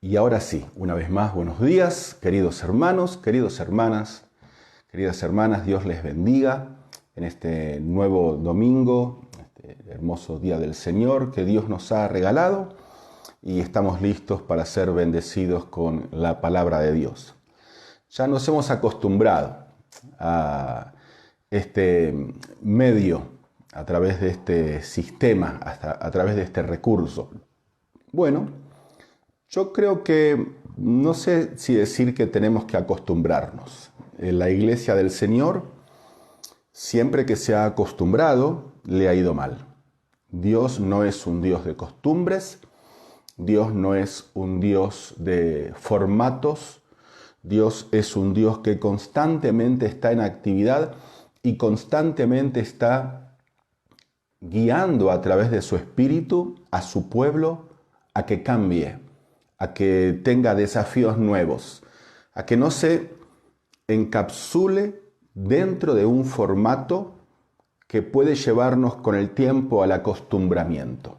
Y ahora sí, una vez más, buenos días, queridos hermanos, queridas hermanas, Dios les bendiga en este nuevo domingo, este hermoso día del Señor que Dios nos ha regalado y estamos listos para ser bendecidos con la palabra de Dios. Ya nos hemos acostumbrado a este medio, a través de este sistema, a través de este recurso. Bueno, yo creo que no sé si decir que tenemos que acostumbrarnos. En la iglesia del Señor, siempre que se ha acostumbrado, le ha ido mal. Dios no es un Dios de costumbres, Dios no es un Dios de formatos, Dios es un Dios que constantemente está en actividad y constantemente está guiando a través de su espíritu a su pueblo a que cambie, a que tenga desafíos nuevos, a que no se encapsule dentro de un formato que puede llevarnos con el tiempo al acostumbramiento.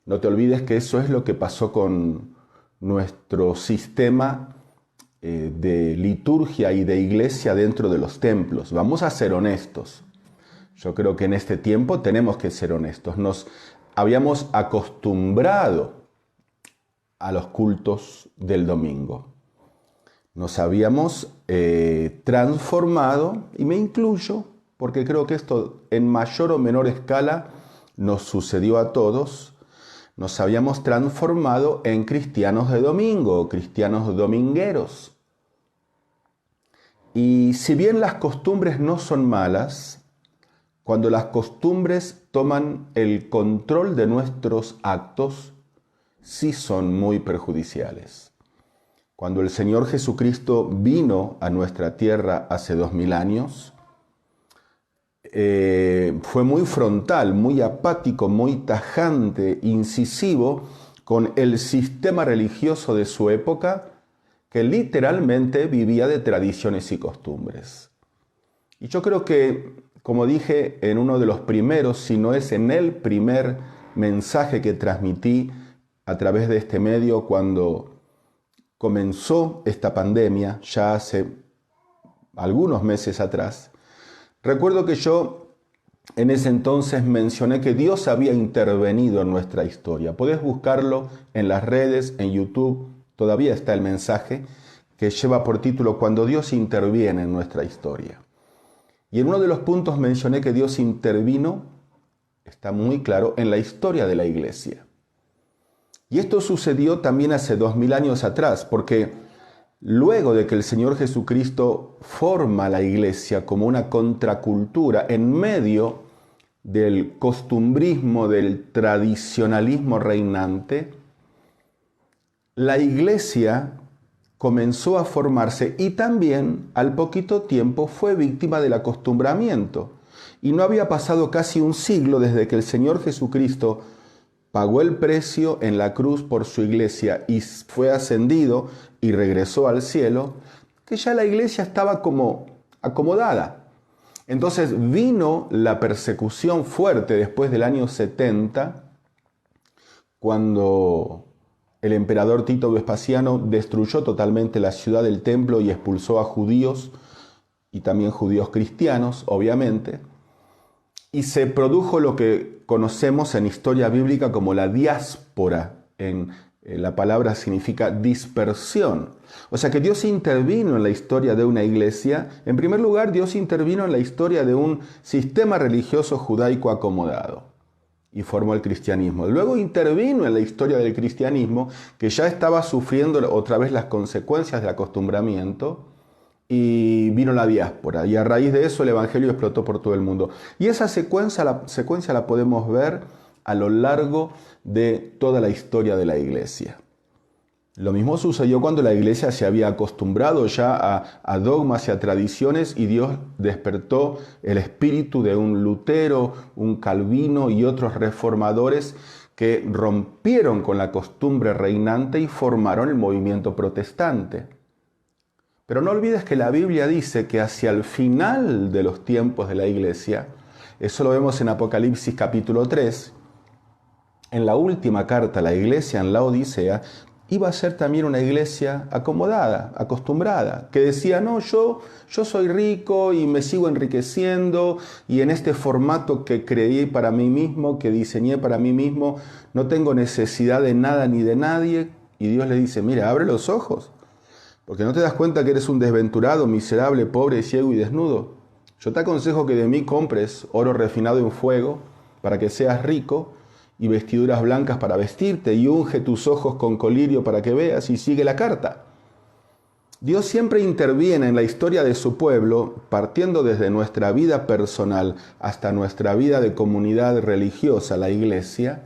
No te olvides que eso es lo que pasó con nuestro sistema de liturgia y de iglesia dentro de los templos. Vamos a ser honestos. Yo creo que en este tiempo tenemos que ser honestos. Nos habíamos acostumbrado a los cultos del domingo. Nos habíamos transformado, y me incluyo, porque creo que esto en mayor o menor escala nos sucedió a todos, nos habíamos transformado en cristianos de domingo, cristianos domingueros. Y si bien las costumbres no son malas, cuando las costumbres toman el control de nuestros actos, sí son muy perjudiciales. Cuando el Señor Jesucristo vino a nuestra tierra hace 2000 años, fue muy frontal, muy apático, muy tajante, incisivo con el sistema religioso de su época, que literalmente vivía de tradiciones y costumbres. Y yo creo que, como dije en uno de los primeros, si no es en el primer mensaje que transmití a través de este medio cuando comenzó esta pandemia, ya hace algunos meses atrás, recuerdo que yo en ese entonces mencioné que Dios había intervenido en nuestra historia. Podés buscarlo en las redes, en YouTube, todavía está el mensaje que lleva por título Cuando Dios interviene en nuestra historia. Y en uno de los puntos mencioné que Dios intervino, está muy claro, en la historia de la iglesia. Y esto sucedió también hace 2000 años atrás, porque luego de que el Señor Jesucristo forma la iglesia como una contracultura en medio del costumbrismo, del tradicionalismo reinante, la iglesia comenzó a formarse y también al poquito tiempo fue víctima del acostumbramiento. Y no había pasado casi un siglo desde que el Señor Jesucristo pagó el precio en la cruz por su iglesia y fue ascendido y regresó al cielo, que ya la iglesia estaba como acomodada. Entonces vino la persecución fuerte después del año 70, cuando el emperador Tito Vespasiano destruyó totalmente la ciudad del templo y expulsó a judíos y también judíos cristianos, obviamente. Y se produjo lo que conocemos en historia bíblica como la diáspora. La palabra significa dispersión. O sea que Dios intervino en la historia de una iglesia. En primer lugar, Dios intervino en la historia de un sistema religioso judaico acomodado y formó el cristianismo. Luego intervino en la historia del cristianismo, que ya estaba sufriendo otra vez las consecuencias del acostumbramiento, y vino la diáspora, y a raíz de eso el evangelio explotó por todo el mundo. Y esa secuencia la podemos ver a lo largo de toda la historia de la iglesia. Lo mismo sucedió cuando la iglesia se había acostumbrado ya a dogmas y a tradiciones, y Dios despertó el espíritu de un Lutero, un Calvino y otros reformadores que rompieron con la costumbre reinante y formaron el movimiento protestante. Pero no olvides que la Biblia dice que hacia el final de los tiempos de la iglesia, eso lo vemos en Apocalipsis capítulo 3, en la última carta a la iglesia en la Odisea, iba a ser también una iglesia acomodada, acostumbrada, que decía, no, yo soy rico y me sigo enriqueciendo y en este formato que creí para mí mismo, que diseñé para mí mismo, no tengo necesidad de nada ni de nadie. Y Dios le dice, mira, abre los ojos, porque no te das cuenta que eres un desventurado, miserable, pobre, ciego y desnudo. Yo te aconsejo que de mí compres oro refinado en fuego para que seas rico y vestiduras blancas para vestirte y unge tus ojos con colirio para que veas y sigue la carta. Dios siempre interviene en la historia de su pueblo, partiendo desde nuestra vida personal hasta nuestra vida de comunidad religiosa, la iglesia,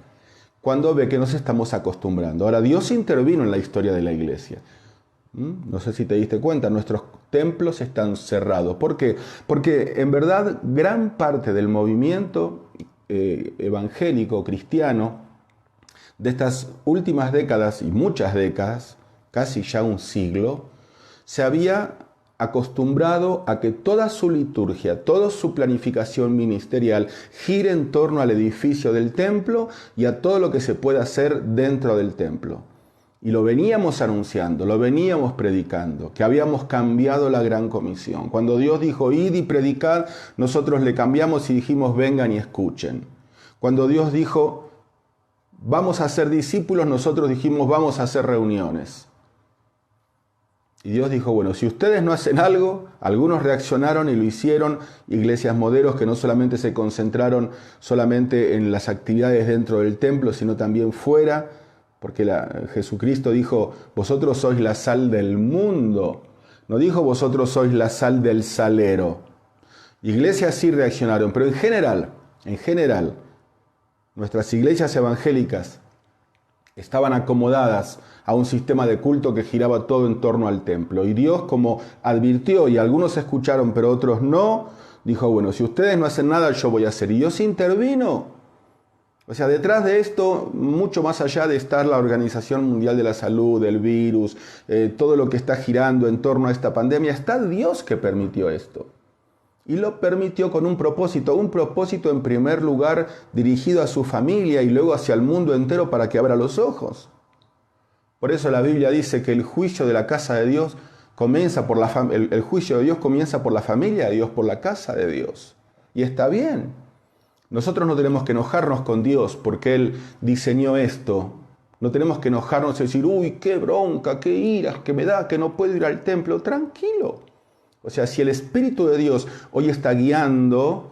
cuando ve que nos estamos acostumbrando. Ahora, Dios intervino en la historia de la iglesia. No sé si te diste cuenta, nuestros templos están cerrados. ¿Por qué? Porque en verdad gran parte del movimiento evangélico, cristiano, de estas últimas décadas y muchas décadas, casi ya un siglo, se había acostumbrado a que toda su liturgia, toda su planificación ministerial gire en torno al edificio del templo y a todo lo que se pueda hacer dentro del templo. Y lo veníamos anunciando, lo veníamos predicando, que habíamos cambiado la gran comisión. Cuando Dios dijo, id y predicad, nosotros le cambiamos y dijimos, vengan y escuchen. Cuando Dios dijo, vamos a ser discípulos, nosotros dijimos, vamos a hacer reuniones. Y Dios dijo, bueno, si ustedes no hacen algo, algunos reaccionaron y lo hicieron, iglesias modelos que no solamente se concentraron solamente en las actividades dentro del templo, sino también fuera, porque Jesucristo dijo, vosotros sois la sal del mundo. No dijo, vosotros sois la sal del salero. Iglesias sí reaccionaron, pero en general, nuestras iglesias evangélicas estaban acomodadas a un sistema de culto que giraba todo en torno al templo. Y Dios, como advirtió, y algunos escucharon, pero otros no, dijo, bueno, si ustedes no hacen nada, yo voy a hacer. Y Dios intervino. O sea, detrás de esto, mucho más allá de estar la Organización Mundial de la Salud, el virus, todo lo que está girando en torno a esta pandemia, está Dios que permitió esto. Y lo permitió con un propósito en primer lugar dirigido a su familia y luego hacia el mundo entero para que abra los ojos. Por eso la Biblia dice que el juicio de la casa de Dios comienza por el juicio de Dios comienza por la familia de Dios, por la casa de Dios. Y está bien. Nosotros no tenemos que enojarnos con Dios porque Él diseñó esto. No tenemos que enojarnos y decir, uy, qué bronca, qué iras que me da, que no puedo ir al templo. Tranquilo. O sea, si el Espíritu de Dios hoy está guiando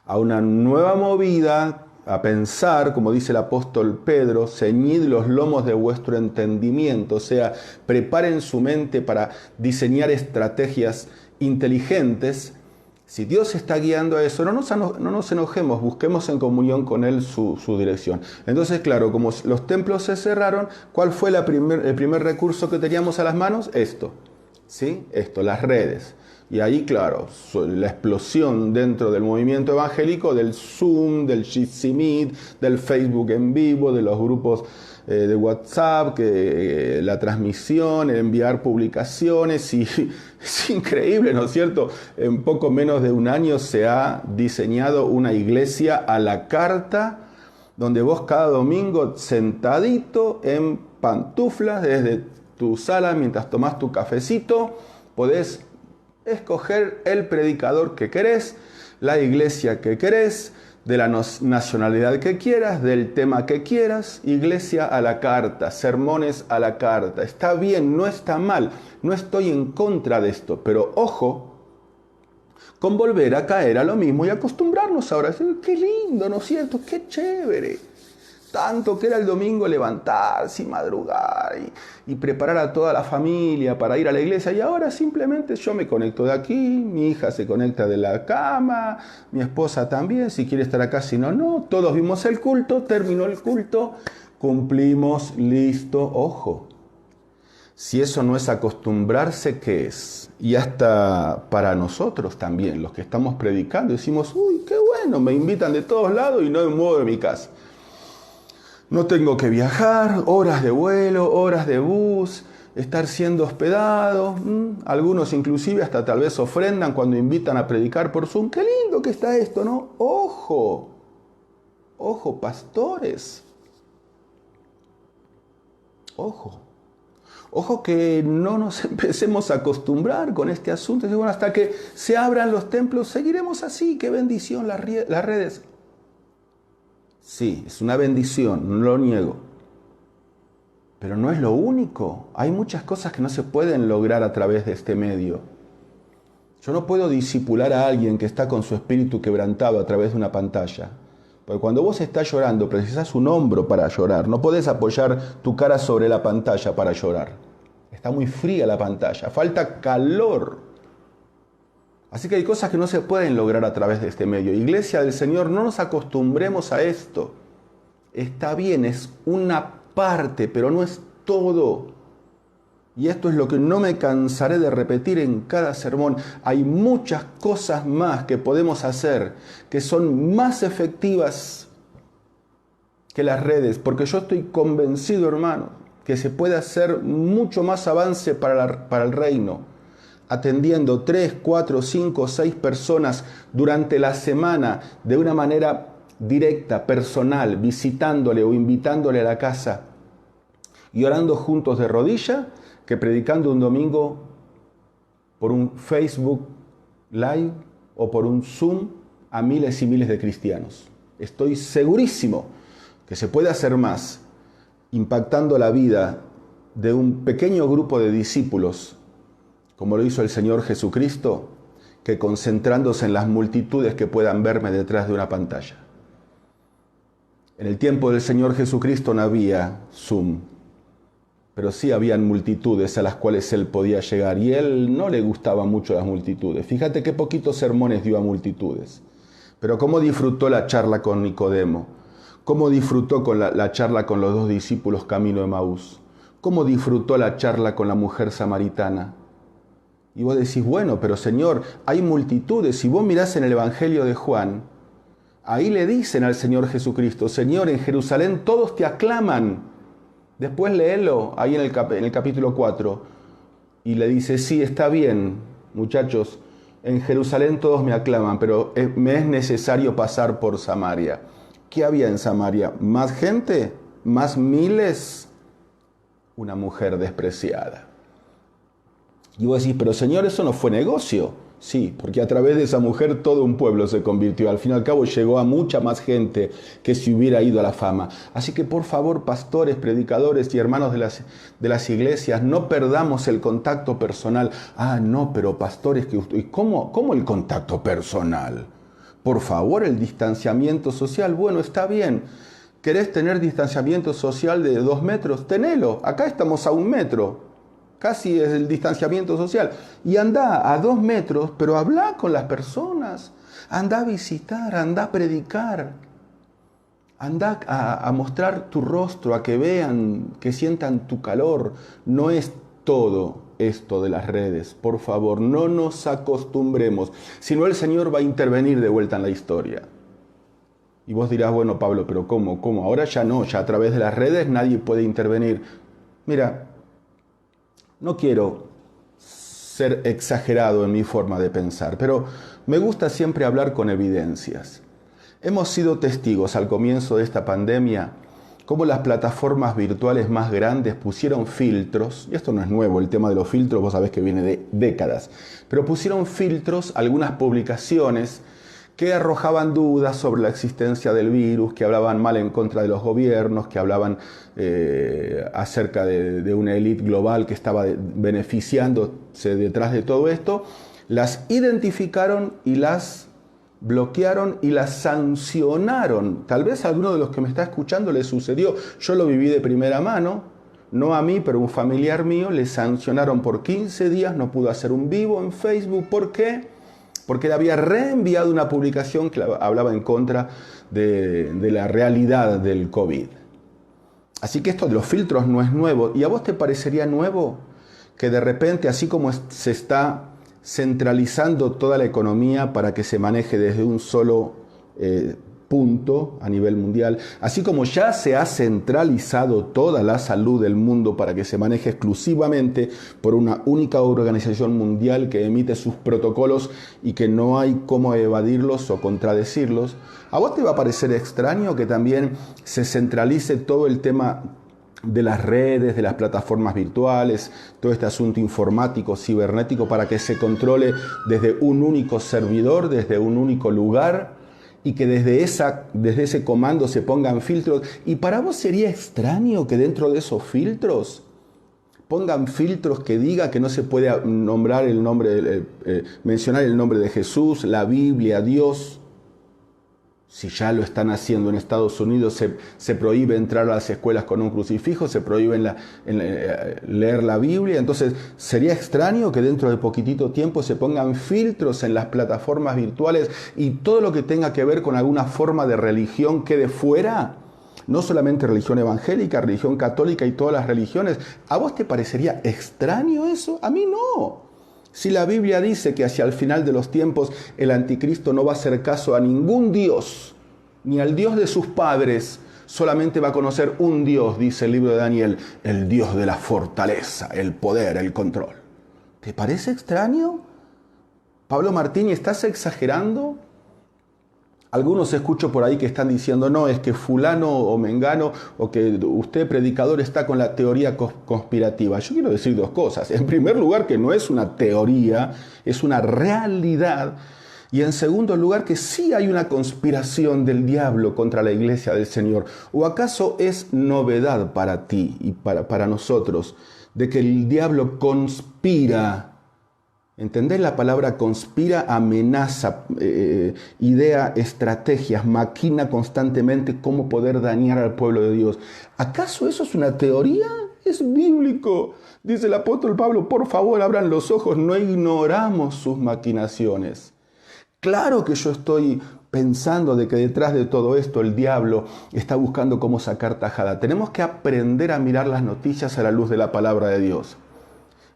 a una nueva movida, a pensar, como dice el apóstol Pedro, ceñid los lomos de vuestro entendimiento, o sea, preparen su mente para diseñar estrategias inteligentes. Si Dios está guiando a eso, no nos enojemos, busquemos en comunión con Él su dirección. Entonces, claro, como los templos se cerraron, ¿cuál fue el primer recurso que teníamos a las manos? Esto, ¿sí? Esto, las redes. Y ahí, claro, la explosión dentro del movimiento evangélico, del Zoom, del Jitsi Meet, del Facebook en vivo, de los grupos de WhatsApp, la transmisión, el enviar publicaciones, y es increíble, ¿no es cierto? En poco menos de un año se ha diseñado una iglesia a la carta, donde vos cada domingo sentadito en pantuflas desde tu sala mientras tomás tu cafecito, podés escoger el predicador que querés, la iglesia que querés, de la nacionalidad que quieras, del tema que quieras, iglesia a la carta, sermones a la carta. Está bien, no está mal, no estoy en contra de esto, pero ojo con volver a caer a lo mismo y acostumbrarnos ahora. Qué lindo, ¿no es cierto? Qué chévere. Tanto que era el domingo levantarse y madrugar y preparar a toda la familia para ir a la iglesia. Y ahora simplemente yo me conecto de aquí, mi hija se conecta de la cama, mi esposa también, si quiere estar acá, si no, no. Todos vimos el culto, terminó el culto, cumplimos, listo, ojo. Si eso no es acostumbrarse, ¿qué es? Y hasta para nosotros también, los que estamos predicando, decimos, uy, qué bueno, me invitan de todos lados y no me muevo de mi casa. No tengo que viajar, horas de vuelo, horas de bus, estar siendo hospedado. Algunos inclusive hasta tal vez ofrendan cuando invitan a predicar por Zoom. Qué lindo que está esto, ¿no? Ojo, ojo, pastores. Ojo. Ojo que no nos empecemos a acostumbrar con este asunto. Bueno, hasta que se abran los templos, seguiremos así. ¡Qué bendición las redes! Sí, es una bendición, no lo niego. Pero no es lo único. Hay muchas cosas que no se pueden lograr a través de este medio. Yo no puedo discipular a alguien que está con su espíritu quebrantado a través de una pantalla. Porque cuando vos estás llorando, precisas un hombro para llorar. No podés apoyar tu cara sobre la pantalla para llorar. Está muy fría la pantalla, falta calor. Así que hay cosas que no se pueden lograr a través de este medio. Iglesia del Señor, no nos acostumbremos a esto. Está bien, es una parte, pero no es todo. Y esto es lo que no me cansaré de repetir en cada sermón. Hay muchas cosas más que podemos hacer que son más efectivas que las redes, porque yo estoy convencido, hermano, que se puede hacer mucho más avance para el reino, atendiendo 3, 4, 5, 6 personas durante la semana de una manera directa, personal, visitándole o invitándole a la casa y orando juntos de rodilla, que predicando un domingo por un Facebook Live o por un Zoom a miles y miles de cristianos. Estoy segurísimo que se puede hacer más impactando la vida de un pequeño grupo de discípulos, como lo hizo el Señor Jesucristo, que concentrándose en las multitudes que puedan verme detrás de una pantalla. En el tiempo del Señor Jesucristo no había Zoom, pero sí habían multitudes a las cuales Él podía llegar, y Él no le gustaban mucho las multitudes. Fíjate qué poquitos sermones dio a multitudes, pero cómo disfrutó la charla con Nicodemo, cómo disfrutó con la charla con los 2 discípulos camino de Emaús, cómo disfrutó la charla con la mujer samaritana. Y vos decís, bueno, pero Señor, hay multitudes. Si vos mirás en el Evangelio de Juan, ahí le dicen al Señor Jesucristo, Señor, en Jerusalén todos te aclaman. Después léelo ahí en el capítulo 4 y le dice, sí, está bien, muchachos, en Jerusalén todos me aclaman, pero me es necesario pasar por Samaria. ¿Qué había en Samaria? ¿Más gente? ¿Más miles? Una mujer despreciada. Y vos decís, pero Señor, eso no fue negocio. Sí, porque a través de esa mujer todo un pueblo se convirtió. Al fin y al cabo llegó a mucha más gente que si hubiera ido a la fama. Así que por favor, pastores, predicadores y hermanos de las iglesias, no perdamos el contacto personal. Ah, no, pero pastores, ¿cómo el contacto personal? Por favor, el distanciamiento social. Bueno, está bien. ¿Querés tener distanciamiento social de 2 metros? Tenelo. Acá estamos a 1 metro. Casi es el distanciamiento social. Y anda a 2 metros, pero habla con las personas. Anda a visitar, anda a predicar. Anda a mostrar tu rostro, a que vean, que sientan tu calor. No es todo esto de las redes. Por favor, no nos acostumbremos. Si no, el Señor va a intervenir de vuelta en la historia. Y vos dirás, bueno, Pablo, pero ¿cómo? Ahora ya no, ya a través de las redes nadie puede intervenir. Mira, no quiero ser exagerado en mi forma de pensar, pero me gusta siempre hablar con evidencias. Hemos sido testigos al comienzo de esta pandemia cómo las plataformas virtuales más grandes pusieron filtros, y esto no es nuevo, el tema de los filtros vos sabés que viene de décadas, pero pusieron filtros a algunas publicaciones que arrojaban dudas sobre la existencia del virus, que hablaban mal en contra de los gobiernos, que hablaban acerca de una élite global que estaba beneficiándose detrás de todo esto, las identificaron y las bloquearon y las sancionaron. Tal vez a alguno de los que me está escuchando le sucedió. Yo lo viví de primera mano, no a mí, pero un familiar mío, le sancionaron por 15 días, no pudo hacer un vivo en Facebook. ¿Por qué? Porque le había reenviado una publicación que hablaba en contra de la realidad del COVID. Así que esto de los filtros no es nuevo. ¿Y a vos te parecería nuevo que de repente, así como se está centralizando toda la economía para que se maneje desde un solo punto a nivel mundial, así como ya se ha centralizado toda la salud del mundo para que se maneje exclusivamente por una única organización mundial que emite sus protocolos y que no hay cómo evadirlos o contradecirlos, ¿a vos te va a parecer extraño que también se centralice todo el tema de las redes, de las plataformas virtuales, todo este asunto informático, cibernético, para que se controle desde un único servidor, desde un único lugar, y que desde ese comando se pongan filtros. ¿Y para vos sería extraño que dentro de esos filtros pongan filtros que diga que no se puede nombrar el nombre, mencionar el nombre de Jesús, la Biblia, Dios? Si ya lo están haciendo en Estados Unidos, se prohíbe entrar a las escuelas con un crucifijo, se prohíbe leer la Biblia. Entonces, ¿sería extraño que dentro de poquitito tiempo se pongan filtros en las plataformas virtuales y todo lo que tenga que ver con alguna forma de religión quede fuera? No solamente religión evangélica, religión católica y todas las religiones. ¿A vos te parecería extraño eso? A mí no. Si la Biblia dice que hacia el final de los tiempos el anticristo no va a hacer caso a ningún Dios, ni al Dios de sus padres, solamente va a conocer un Dios, dice el libro de Daniel, el Dios de la fortaleza, el poder, el control. ¿Te parece extraño? Pablo Martini, ¿estás exagerando? Algunos escucho por ahí que están diciendo, no, es que fulano o mengano, o que usted, predicador, está con la teoría conspirativa. Yo quiero decir dos cosas. En primer lugar, que no es una teoría, es una realidad. Y en segundo lugar, que sí hay una conspiración del diablo contra la iglesia del Señor. ¿O acaso es novedad para ti y para nosotros de que el diablo conspira? ¿Entendés? La palabra conspira, amenaza, idea, estrategias, maquina constantemente cómo poder dañar al pueblo de Dios. ¿Acaso eso es una teoría? Es bíblico. Dice el apóstol Pablo, por favor abran los ojos, no ignoramos sus maquinaciones. Claro que yo estoy pensando de que detrás de todo esto el diablo está buscando cómo sacar tajada. Tenemos que aprender a mirar las noticias a la luz de la palabra de Dios.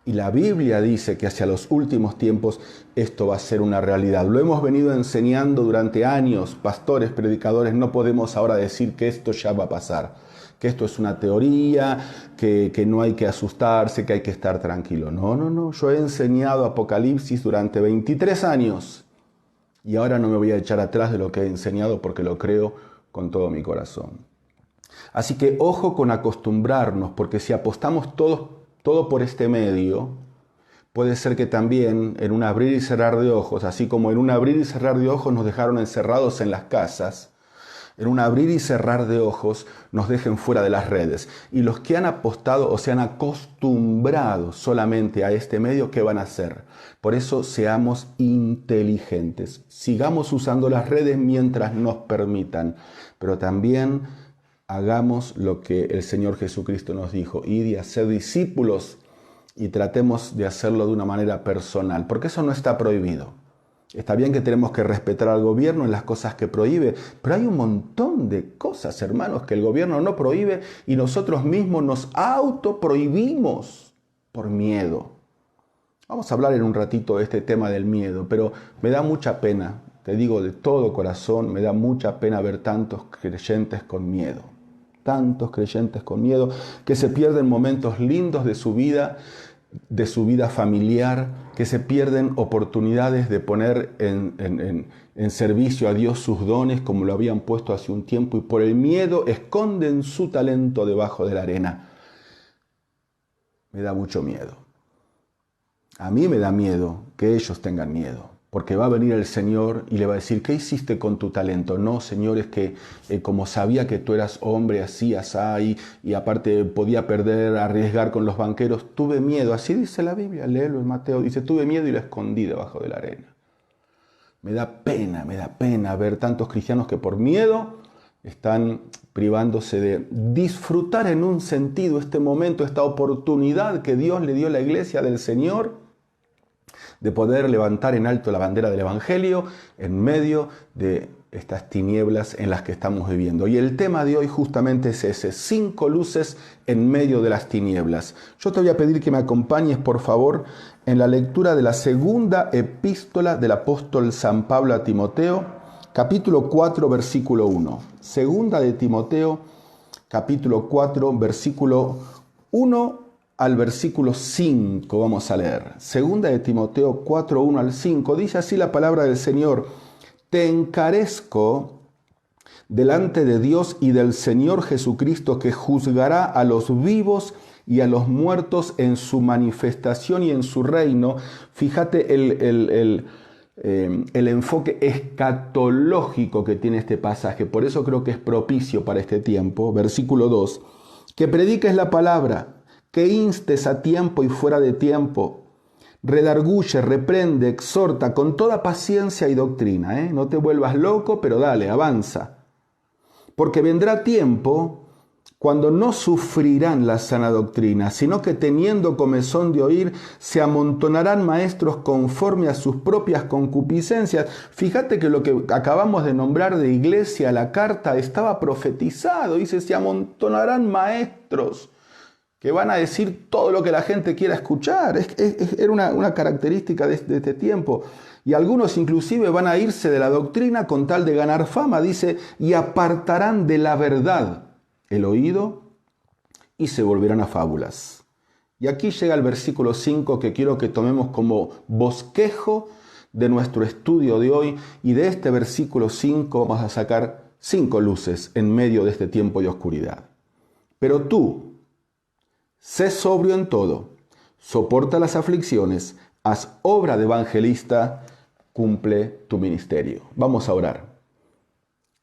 Y la Biblia dice que hacia los últimos tiempos esto va a ser una realidad. Lo hemos venido enseñando durante años, pastores, predicadores. No podemos ahora decir que esto ya va a pasar, que esto es una teoría, que no hay que asustarse, que hay que estar tranquilo. No. Yo he enseñado Apocalipsis durante 23 años y ahora no me voy a echar atrás de lo que he enseñado porque lo creo con todo mi corazón. Así que ojo con acostumbrarnos, porque si apostamos todo por este medio, puede ser que también en un abrir y cerrar de ojos, así como en un abrir y cerrar de ojos nos dejaron encerrados en las casas, en un abrir y cerrar de ojos nos dejen fuera de las redes. Y los que han apostado o se han acostumbrado solamente a este medio, ¿qué van a hacer? Por eso seamos inteligentes, sigamos usando las redes mientras nos permitan, pero también hagamos lo que el Señor Jesucristo nos dijo, id y haced discípulos, y tratemos de hacerlo de una manera personal, porque eso no está prohibido. Está bien que tenemos que respetar al gobierno en las cosas que prohíbe, pero hay un montón de cosas, hermanos, que el gobierno no prohíbe y nosotros mismos nos autoprohibimos por miedo. Vamos a hablar en un ratito de este tema del miedo, pero me da mucha pena, te digo de todo corazón, me da mucha pena ver tantos creyentes con miedo. Tantos creyentes con miedo que se pierden momentos lindos de su vida familiar, que se pierden oportunidades de poner en servicio a Dios sus dones como lo habían puesto hace un tiempo y por el miedo esconden su talento debajo de la arena. Me da mucho miedo. A mí me da miedo que ellos tengan miedo. Porque va a venir el Señor y le va a decir, ¿qué hiciste con tu talento? No, Señor, es que como sabía que tú eras hombre así, así, y aparte podía perder, arriesgar con los banqueros, tuve miedo. Así dice la Biblia, léelo en Mateo, dice, tuve miedo y lo escondí debajo de la arena. Me da pena ver tantos cristianos que por miedo están privándose de disfrutar en un sentido este momento, esta oportunidad que Dios le dio a la iglesia del Señor, de poder levantar en alto la bandera del Evangelio en medio de estas tinieblas en las que estamos viviendo. Y el tema de hoy justamente es ese, 5 luces en medio de las tinieblas. Yo te voy a pedir que me acompañes, por favor, en la lectura de la segunda epístola del apóstol San Pablo a Timoteo, capítulo 4, versículo 1. Segunda de Timoteo, capítulo 4, versículo 1 al versículo 5 vamos a leer. Segunda de Timoteo 4, 1 al 5. Dice así la palabra del Señor. Te encarezco delante de Dios y del Señor Jesucristo, que juzgará a los vivos y a los muertos en su manifestación y en su reino. Fíjate el enfoque escatológico que tiene este pasaje. Por eso creo que es propicio para este tiempo. Versículo 2. Que prediques la palabra, que instes a tiempo y fuera de tiempo. Redarguye, reprende, exhorta con toda paciencia y doctrina. No te vuelvas loco, pero dale, avanza. Porque vendrá tiempo cuando no sufrirán la sana doctrina, sino que teniendo comezón de oír, se amontonarán maestros conforme a sus propias concupiscencias. Fíjate que lo que acabamos de nombrar de iglesia, la carta, estaba profetizado. Dice, se amontonarán maestros que van a decir todo lo que la gente quiera escuchar. Era una característica de este tiempo. Y algunos inclusive van a irse de la doctrina con tal de ganar fama. Dice, y apartarán de la verdad el oído y se volverán a fábulas. Y aquí llega el versículo 5 que quiero que tomemos como bosquejo de nuestro estudio de hoy. Y de este versículo 5 vamos a sacar 5 luces en medio de este tiempo de oscuridad. Pero tú, sé sobrio en todo, soporta las aflicciones, haz obra de evangelista, cumple tu ministerio. Vamos a orar.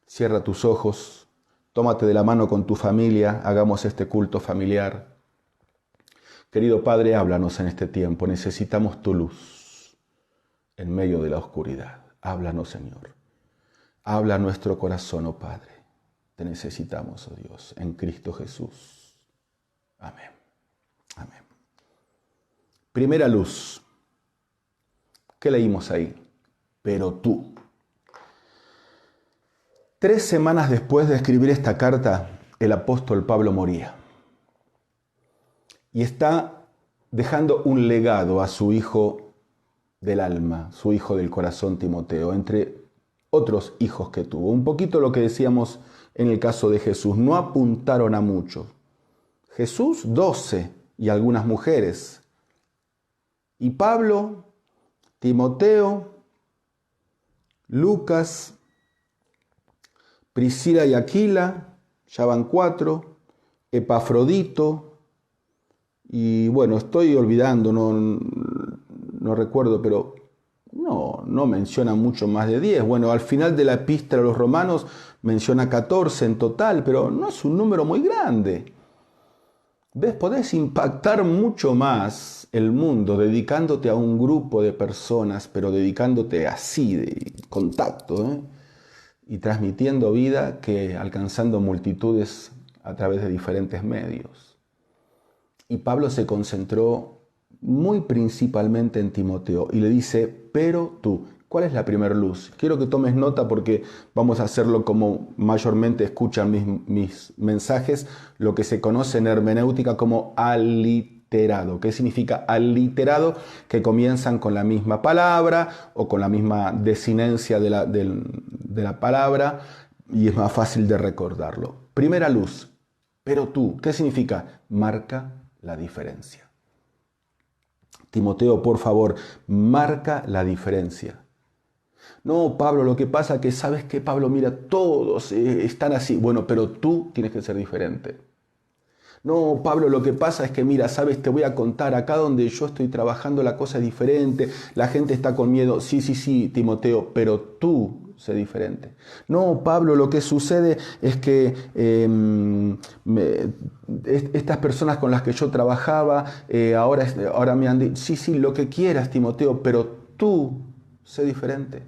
Cierra tus ojos, tómate de la mano con tu familia, hagamos este culto familiar. Querido Padre, háblanos en este tiempo, necesitamos tu luz en medio de la oscuridad. Háblanos, Señor. Habla a nuestro corazón, oh Padre. Te necesitamos, oh Dios, en Cristo Jesús. Amén. Amén. Primera luz. ¿Qué leímos ahí? Pero tú. 3 semanas después de escribir esta carta, el apóstol Pablo moría. Y está dejando un legado a su hijo del alma, su hijo del corazón Timoteo, entre otros hijos que tuvo. Un poquito lo que decíamos en el caso de Jesús. No apuntaron a muchos. Jesús, 12 y algunas mujeres. Y Pablo, Timoteo, Lucas, Priscila y Aquila, ya van 4, Epafrodito, y bueno, estoy olvidando, no recuerdo, pero no menciona mucho más de 10. Bueno, al final de la epístola a los romanos menciona 14 en total, pero no es un número muy grande. ¿Ves? Podés impactar mucho más el mundo dedicándote a un grupo de personas, pero dedicándote así, de contacto, y transmitiendo vida, que alcanzando multitudes a través de diferentes medios. Y Pablo se concentró muy principalmente en Timoteo y le dice, pero tú. ¿Cuál es la primera luz? Quiero que tomes nota porque vamos a hacerlo como mayormente escuchan mis mensajes, lo que se conoce en hermenéutica como aliterado. ¿Qué significa aliterado? Que comienzan con la misma palabra o con la misma desinencia de la palabra y es más fácil de recordarlo. Primera luz, pero tú. ¿Qué significa? Marca la diferencia. Timoteo, por favor, marca la diferencia. No, Pablo, lo que pasa es que, ¿sabes qué, Pablo? Mira, todos están así. Bueno, pero tú tienes que ser diferente. No, Pablo, lo que pasa es que, mira, ¿sabes? Te voy a contar, acá donde yo estoy trabajando la cosa es diferente, la gente está con miedo. Sí, Timoteo, pero tú sé diferente. No, Pablo, lo que sucede es que estas personas con las que yo trabajaba, ahora me han dicho, sí, lo que quieras, Timoteo, pero tú sé diferente.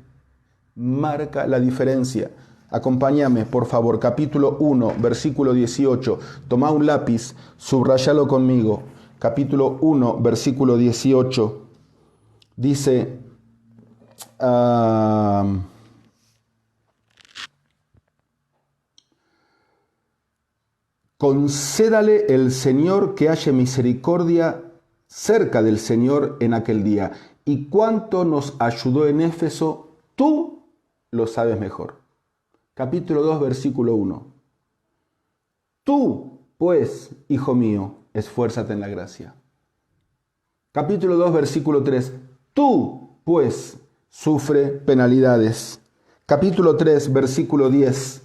Marca la diferencia. Acompáñame, por favor, capítulo 1, versículo 18. Toma un lápiz, subrayalo conmigo. Capítulo 1, versículo 18. Dice, concédale el Señor que haya misericordia cerca del Señor en aquel día. Y cuánto nos ayudó en Éfeso, tú lo sabes mejor. Capítulo 2, versículo 1. Tú, pues, hijo mío, esfuérzate en la gracia. Capítulo 2, versículo 3. Tú, pues, sufre penalidades. Capítulo 3, versículo 10.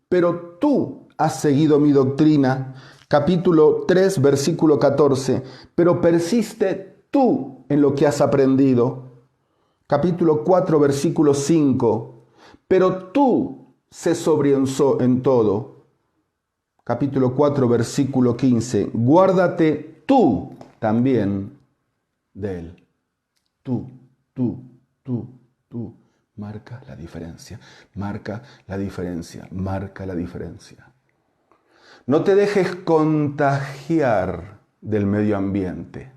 pero tú has seguido mi doctrina. Capítulo 3, versículo 14, pero persiste tú en lo que has aprendido. Capítulo 4, versículo 5, pero tú sé sobrio en todo. Capítulo 4, versículo 15, guárdate tú también de él. Tú, tú. Marca la diferencia, marca la diferencia, marca la diferencia. No te dejes contagiar del medio ambiente.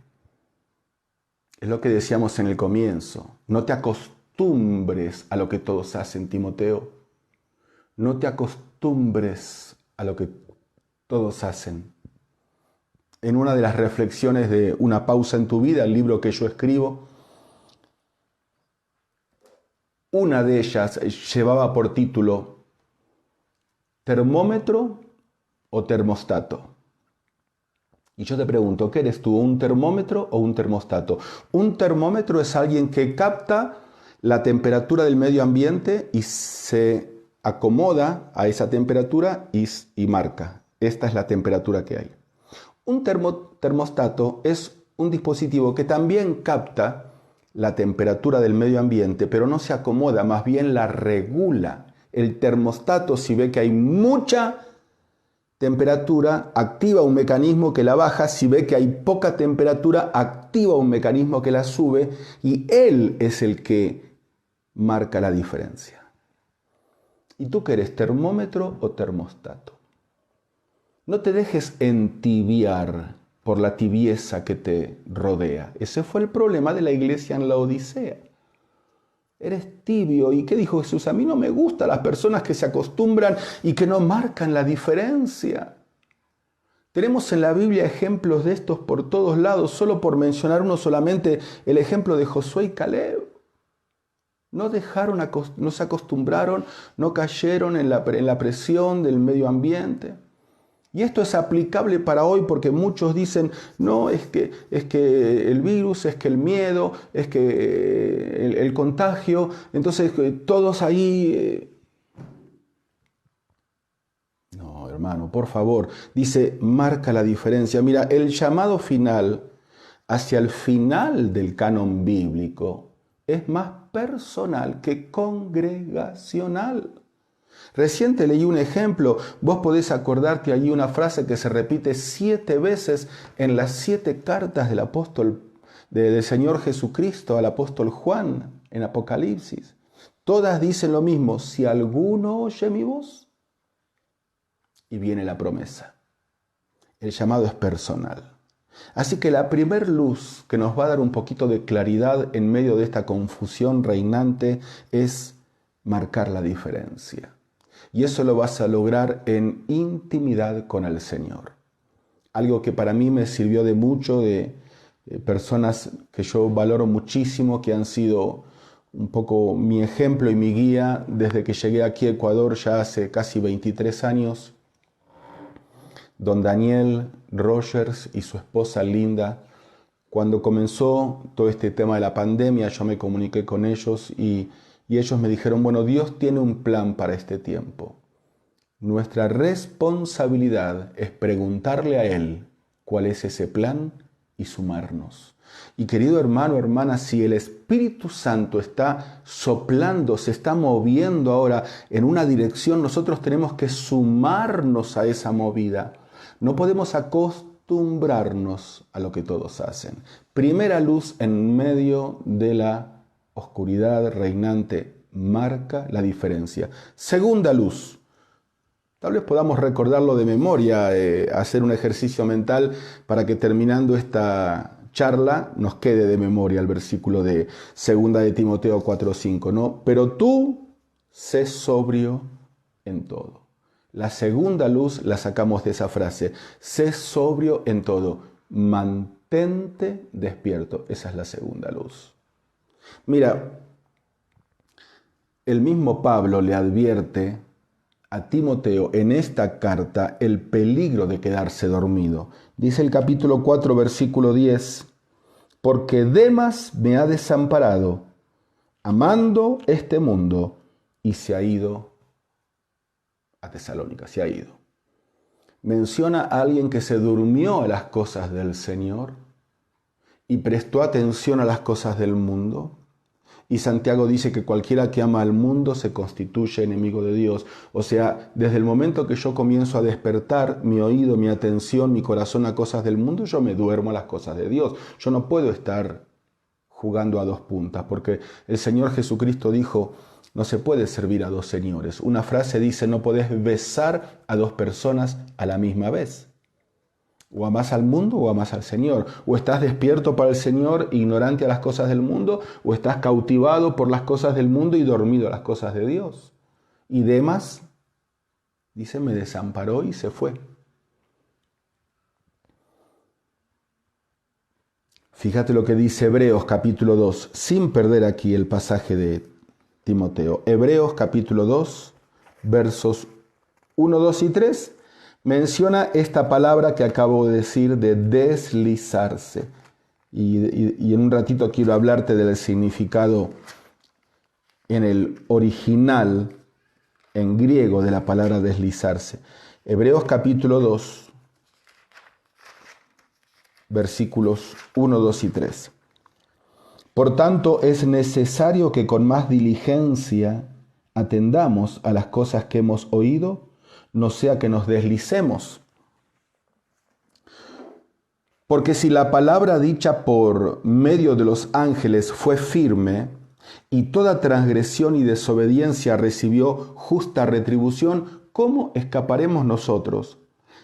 Es lo que decíamos en el comienzo. No te acostumbres a lo que todos hacen, Timoteo. No te acostumbres a lo que todos hacen. En una de las reflexiones de Una pausa en tu vida, el libro que yo escribo, una de ellas llevaba por título ¿termómetro o termostato? Y yo te pregunto, ¿qué eres tú, un termómetro o un termostato? Un termómetro es alguien que capta la temperatura del medio ambiente y se acomoda a esa temperatura y marca. Esta es la temperatura que hay. Un termostato es un dispositivo que también capta la temperatura del medio ambiente, pero no se acomoda, más bien la regula. El termostato, si ve que hay mucha temperatura, activa un mecanismo que la baja. Si ve que hay poca temperatura, activa un mecanismo que la sube, y él es el que marca la diferencia. ¿Y tú qué eres, termómetro o termostato? No te dejes entibiar por la tibieza que te rodea. Ese fue el problema de la iglesia en la Odisea. Eres tibio. ¿Y qué dijo Jesús? A mí no me gustan las personas que se acostumbran y que no marcan la diferencia. Tenemos en la Biblia ejemplos de estos por todos lados, solo por mencionar uno solamente, el ejemplo de Josué y Caleb. No se acostumbraron, no cayeron en la presión del medio ambiente. Y esto es aplicable para hoy porque muchos dicen, no, es que el virus, es que el miedo, es que el contagio, entonces todos ahí... No, hermano, por favor, dice, marca la diferencia. Mira, el llamado final hacia el final del canon bíblico es más personal que congregacional. Recién te leí un ejemplo. Vos podés acordarte allí una frase que se repite 7 veces en las 7 cartas del apóstol, del Señor Jesucristo al apóstol Juan en Apocalipsis. Todas dicen lo mismo: si alguno oye mi voz. Y viene la promesa. El llamado es personal. Así que la primer luz que nos va a dar un poquito de claridad en medio de esta confusión reinante es marcar la diferencia. Y eso lo vas a lograr en intimidad con el Señor. Algo que para mí me sirvió de mucho, de personas que yo valoro muchísimo, que han sido un poco mi ejemplo y mi guía desde que llegué aquí a Ecuador ya hace casi 23 años. Don Daniel Rogers y su esposa Linda. Cuando comenzó todo este tema de la pandemia, yo me comuniqué con ellos y ellos me dijeron, bueno, Dios tiene un plan para este tiempo. Nuestra responsabilidad es preguntarle a Él cuál es ese plan y sumarnos. Y querido hermano, hermana, si el Espíritu Santo está soplando, se está moviendo ahora en una dirección, nosotros tenemos que sumarnos a esa movida. No podemos acostumbrarnos a lo que todos hacen. Primera luz en medio de la oscuridad reinante marca la diferencia. Segunda luz. Tal vez podamos recordarlo de memoria, hacer un ejercicio mental para que terminando esta charla nos quede de memoria el versículo de 2 de Timoteo 4:5, ¿no? Pero tú sé sobrio en todo. La segunda luz la sacamos de esa frase. Sé sobrio en todo. Mantente despierto. Esa es la segunda luz. Mira, el mismo Pablo le advierte a Timoteo en esta carta el peligro de quedarse dormido. Dice el capítulo 4, versículo 10, porque Demas me ha desamparado, amando este mundo, y se ha ido a Tesalónica, se ha ido. Menciona a alguien que se durmió a las cosas del Señor y prestó atención a las cosas del mundo. Y Santiago dice que cualquiera que ama al mundo se constituye enemigo de Dios. O sea, desde el momento que yo comienzo a despertar mi oído, mi atención, mi corazón a cosas del mundo, yo me duermo a las cosas de Dios. Yo no puedo estar jugando a dos puntas, porque el Señor Jesucristo dijo, no se puede servir a dos señores. Una frase dice, no podés besar a dos personas a la misma vez. O amás al mundo o amás al Señor. O estás despierto para el Señor, ignorante a las cosas del mundo, o estás cautivado por las cosas del mundo y dormido a las cosas de Dios. Y Demas, dice, me desamparó y se fue. Fíjate lo que dice Hebreos capítulo 2, sin perder aquí el pasaje de Timoteo. Hebreos capítulo 2, versos 1, 2 y 3. Menciona esta palabra que acabo de decir de deslizarse. Y en un ratito quiero hablarte del significado en el original, en griego, de la palabra deslizarse. Hebreos capítulo 2, versículos 1, 2 y 3. Por tanto, es necesario que con más diligencia atendamos a las cosas que hemos oído, no sea que nos deslicemos. Porque si la palabra dicha por medio de los ángeles fue firme, y toda transgresión y desobediencia recibió justa retribución, ¿cómo escaparemos nosotros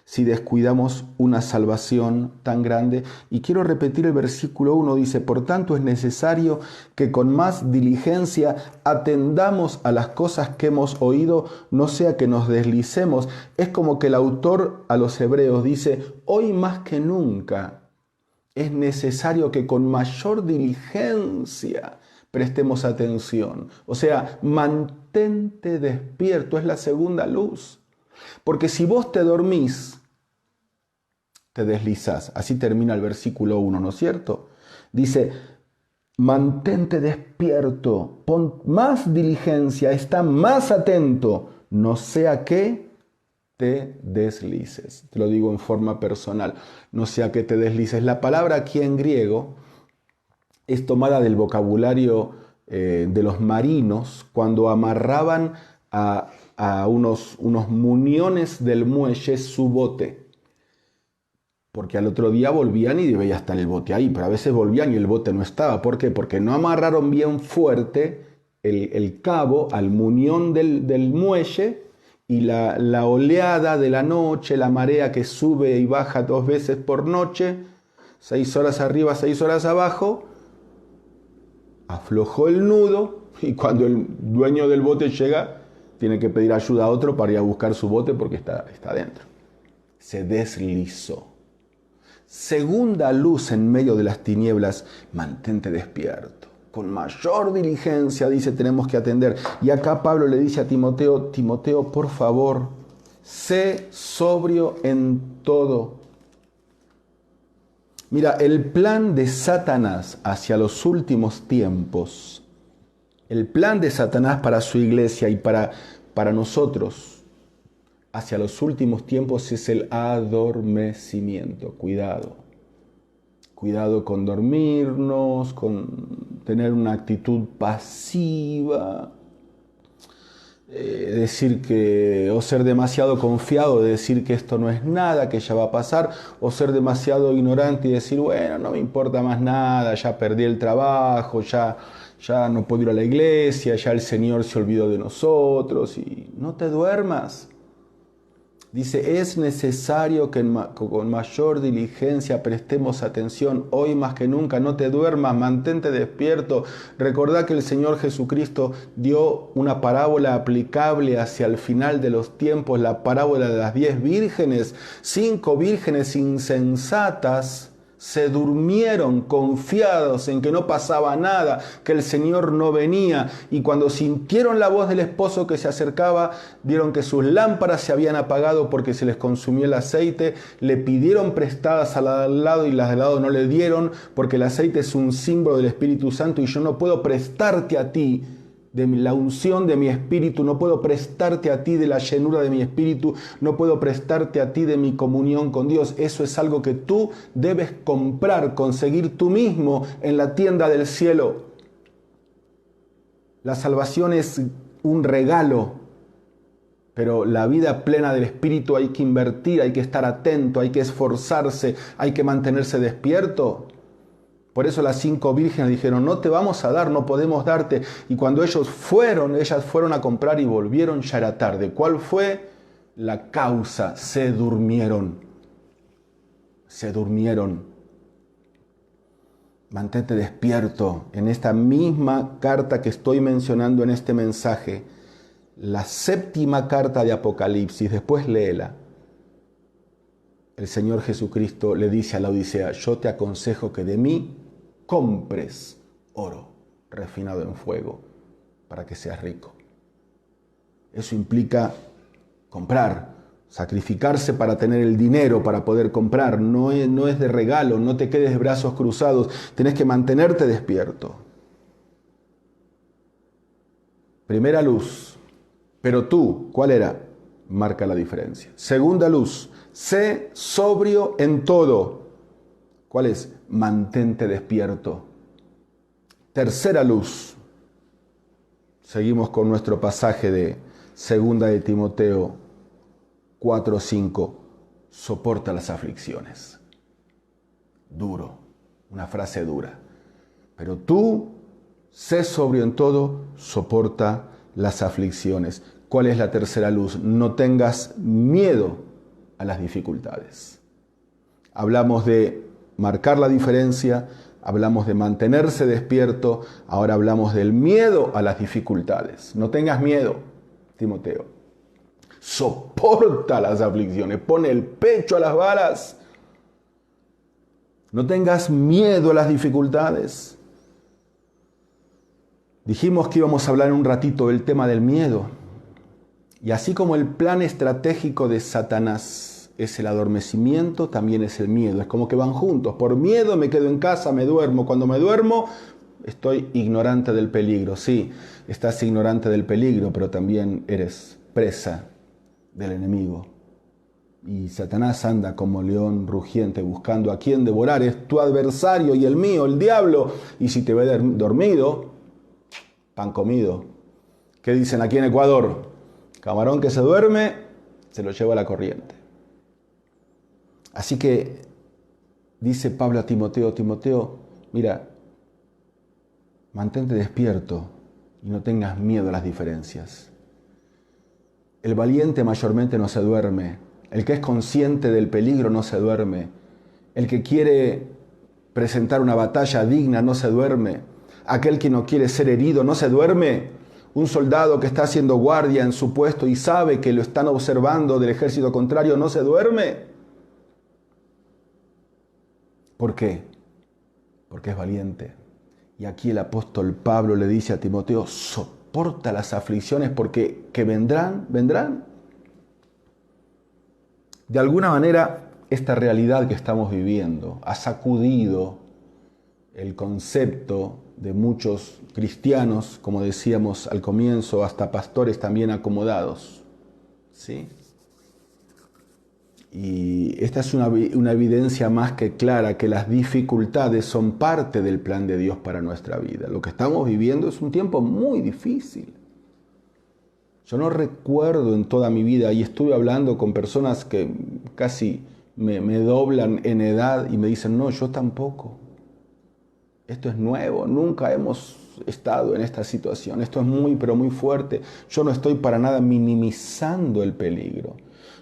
si descuidamos una salvación tan grande? Y quiero repetir el versículo 1, dice, por tanto es necesario que con más diligencia atendamos a las cosas que hemos oído, no sea que nos deslicemos. Es como que el autor a los hebreos dice, hoy más que nunca es necesario que con mayor diligencia prestemos atención. O sea, mantente despierto, es la segunda luz. Porque si vos te dormís, te deslizás. Así termina el versículo 1, ¿no es cierto? Dice, mantente despierto, pon más diligencia, está más atento, no sea que te deslices. Te lo digo en forma personal, no sea que te deslices. La palabra aquí en griego es tomada del vocabulario de los marinos cuando amarraban a unos muñones del muelle su bote. Porque al otro día volvían y debía estar el bote ahí, pero a veces volvían y el bote no estaba. ¿Por qué? Porque no amarraron bien fuerte el cabo al muñón del muelle y la oleada de la noche, la marea que sube y baja 2 veces por noche, 6 horas arriba, 6 horas abajo, aflojó el nudo y cuando el dueño del bote llega, tiene que pedir ayuda a otro para ir a buscar su bote porque está adentro. Se deslizó. Segunda luz en medio de las tinieblas, mantente despierto. Con mayor diligencia, dice, tenemos que atender. Y acá Pablo le dice a Timoteo, Timoteo, por favor, sé sobrio en todo. Mira, el plan de Satanás hacia los últimos tiempos, el plan de Satanás para su iglesia y para nosotros hacia los últimos tiempos es el adormecimiento. Cuidado. Cuidado con dormirnos, con tener una actitud pasiva, decir que, o ser demasiado confiado de decir que esto no es nada, que ya va a pasar, o ser demasiado ignorante y decir, bueno, no me importa más nada, ya perdí el trabajo, ya no puedo ir a la iglesia, ya el Señor se olvidó de nosotros, y no te duermas. Dice, es necesario que con mayor diligencia prestemos atención. Hoy más que nunca, no te duermas, mantente despierto. Recordá que el Señor Jesucristo dio una parábola aplicable hacia el final de los tiempos, la parábola de las 10 vírgenes. 5 vírgenes insensatas se durmieron confiados en que no pasaba nada, que el Señor no venía, y cuando sintieron la voz del esposo que se acercaba, vieron que sus lámparas se habían apagado porque se les consumió el aceite, le pidieron prestadas a la de al lado y las de al lado no le dieron, porque el aceite es un símbolo del Espíritu Santo y yo no puedo prestarte a ti de la unción de mi espíritu, no puedo prestarte a ti de la llenura de mi espíritu, no puedo prestarte a ti de mi comunión con Dios. Eso es algo que tú debes comprar, conseguir tú mismo en la tienda del cielo. La salvación es un regalo, pero la vida plena del Espíritu hay que invertir, hay que estar atento, hay que esforzarse, hay que mantenerse despierto. Por eso las 5 vírgenes dijeron, no te vamos a dar, no podemos darte. Y cuando ellas fueron a comprar y volvieron, ya era tarde. ¿Cuál fue la causa? Se durmieron. Se durmieron. Mantente despierto. En esta misma carta que estoy mencionando en este mensaje, la 7ª carta de Apocalipsis, después léela. El Señor Jesucristo le dice a la Odisea, yo te aconsejo que de mí compres oro refinado en fuego para que seas rico. Eso implica comprar, sacrificarse para tener el dinero, para poder comprar. No es de regalo, no te quedes de brazos cruzados, tenés que mantenerte despierto. Primera luz, pero tú, ¿cuál era? Marca la diferencia. Segunda luz, sé sobrio en todo. ¿Cuál es? Mantente despierto. Tercera luz. Seguimos con nuestro pasaje de 2 de Timoteo 4:5. Soporta las aflicciones. Duro, una frase dura. Pero tú, sé sobrio en todo, soporta las aflicciones. ¿Cuál es la tercera luz? No tengas miedo a las dificultades. Hablamos de marcar la diferencia, hablamos de mantenerse despierto, ahora hablamos del miedo a las dificultades. No tengas miedo, Timoteo. Soporta las aflicciones, pone el pecho a las balas. No tengas miedo a las dificultades. Dijimos que íbamos a hablar en un ratito del tema del miedo. Y así como el plan estratégico de Satanás es el adormecimiento, también es el miedo. Es como que van juntos. Por miedo me quedo en casa, me duermo. Cuando me duermo, estoy ignorante del peligro. Sí, estás ignorante del peligro, pero también eres presa del enemigo. Y Satanás anda como león rugiente buscando a quien devorar. Es tu adversario y el mío, el diablo. Y si te ve dormido, pan comido. ¿Qué dicen aquí en Ecuador? Camarón que se duerme, se lo lleva a la corriente. Así que dice Pablo a Timoteo, Timoteo, mira, mantente despierto y no tengas miedo a las diferencias. El valiente mayormente no se duerme. El que es consciente del peligro no se duerme. El que quiere presentar una batalla digna no se duerme. Aquel que no quiere ser herido no se duerme. Un soldado que está haciendo guardia en su puesto y sabe que lo están observando del ejército contrario no se duerme. ¿Por qué? Porque es valiente. Y aquí el apóstol Pablo le dice a Timoteo, soporta las aflicciones porque que vendrán. De alguna manera, esta realidad que estamos viviendo ha sacudido el concepto de muchos cristianos, como decíamos al comienzo, hasta pastores también acomodados. ¿Sí? Y esta es una evidencia más que clara que las dificultades son parte del plan de Dios para nuestra vida. Lo que estamos viviendo es un tiempo muy difícil. Yo no recuerdo en toda mi vida, y estuve hablando con personas que casi me doblan en edad y me dicen, no, yo tampoco. Esto es nuevo, nunca hemos estado en esta situación, esto es muy, pero muy fuerte. Yo no estoy para nada minimizando el peligro.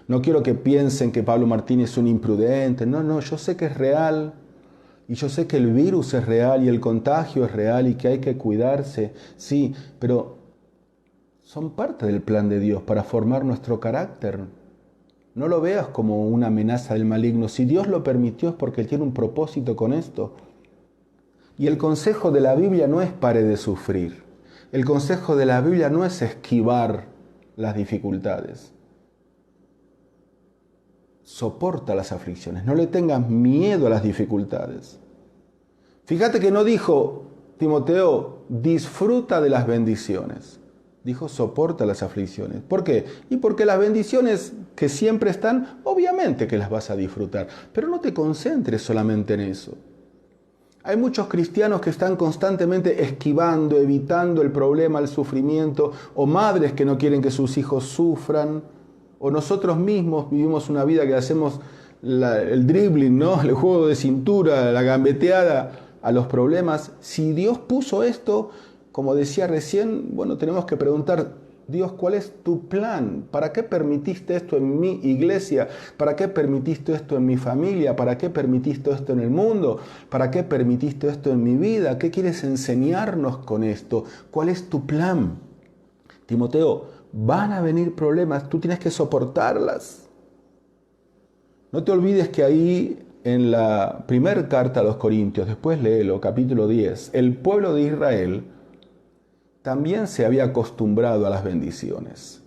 No quiero que piensen que Pablo Martínez es un imprudente. No, yo sé que es real y yo sé que el virus es real y el contagio es real y que hay que cuidarse. Sí, pero son parte del plan de Dios para formar nuestro carácter. No lo veas como una amenaza del maligno. Si Dios lo permitió es porque tiene un propósito con esto. Y el consejo de la Biblia no es pare de sufrir. El consejo de la Biblia no es esquivar las dificultades. Soporta las aflicciones, no le tengas miedo a las dificultades. Fíjate que no dijo, Timoteo, disfruta de las bendiciones. Dijo, soporta las aflicciones. ¿Por qué? Y porque las bendiciones que siempre están, obviamente que las vas a disfrutar, pero no te concentres solamente en eso. Hay muchos cristianos que están constantemente esquivando, evitando el problema, el sufrimiento, o madres que no quieren que sus hijos sufran, o nosotros mismos vivimos una vida que hacemos el dribbling, ¿no? El juego de cintura, la gambeteada a los problemas. Si Dios puso esto, como decía recién, bueno, tenemos que preguntar, Dios, ¿cuál es tu plan? ¿Para qué permitiste esto en mi iglesia? ¿Para qué permitiste esto en mi familia? ¿Para qué permitiste esto en el mundo? ¿Para qué permitiste esto en mi vida? ¿Qué quieres enseñarnos con esto? ¿Cuál es tu plan? Timoteo, van a venir problemas, tú tienes que soportarlas. No te olvides que ahí en la primera carta a los Corintios, después léelo, capítulo 10, el pueblo de Israel también se había acostumbrado a las bendiciones.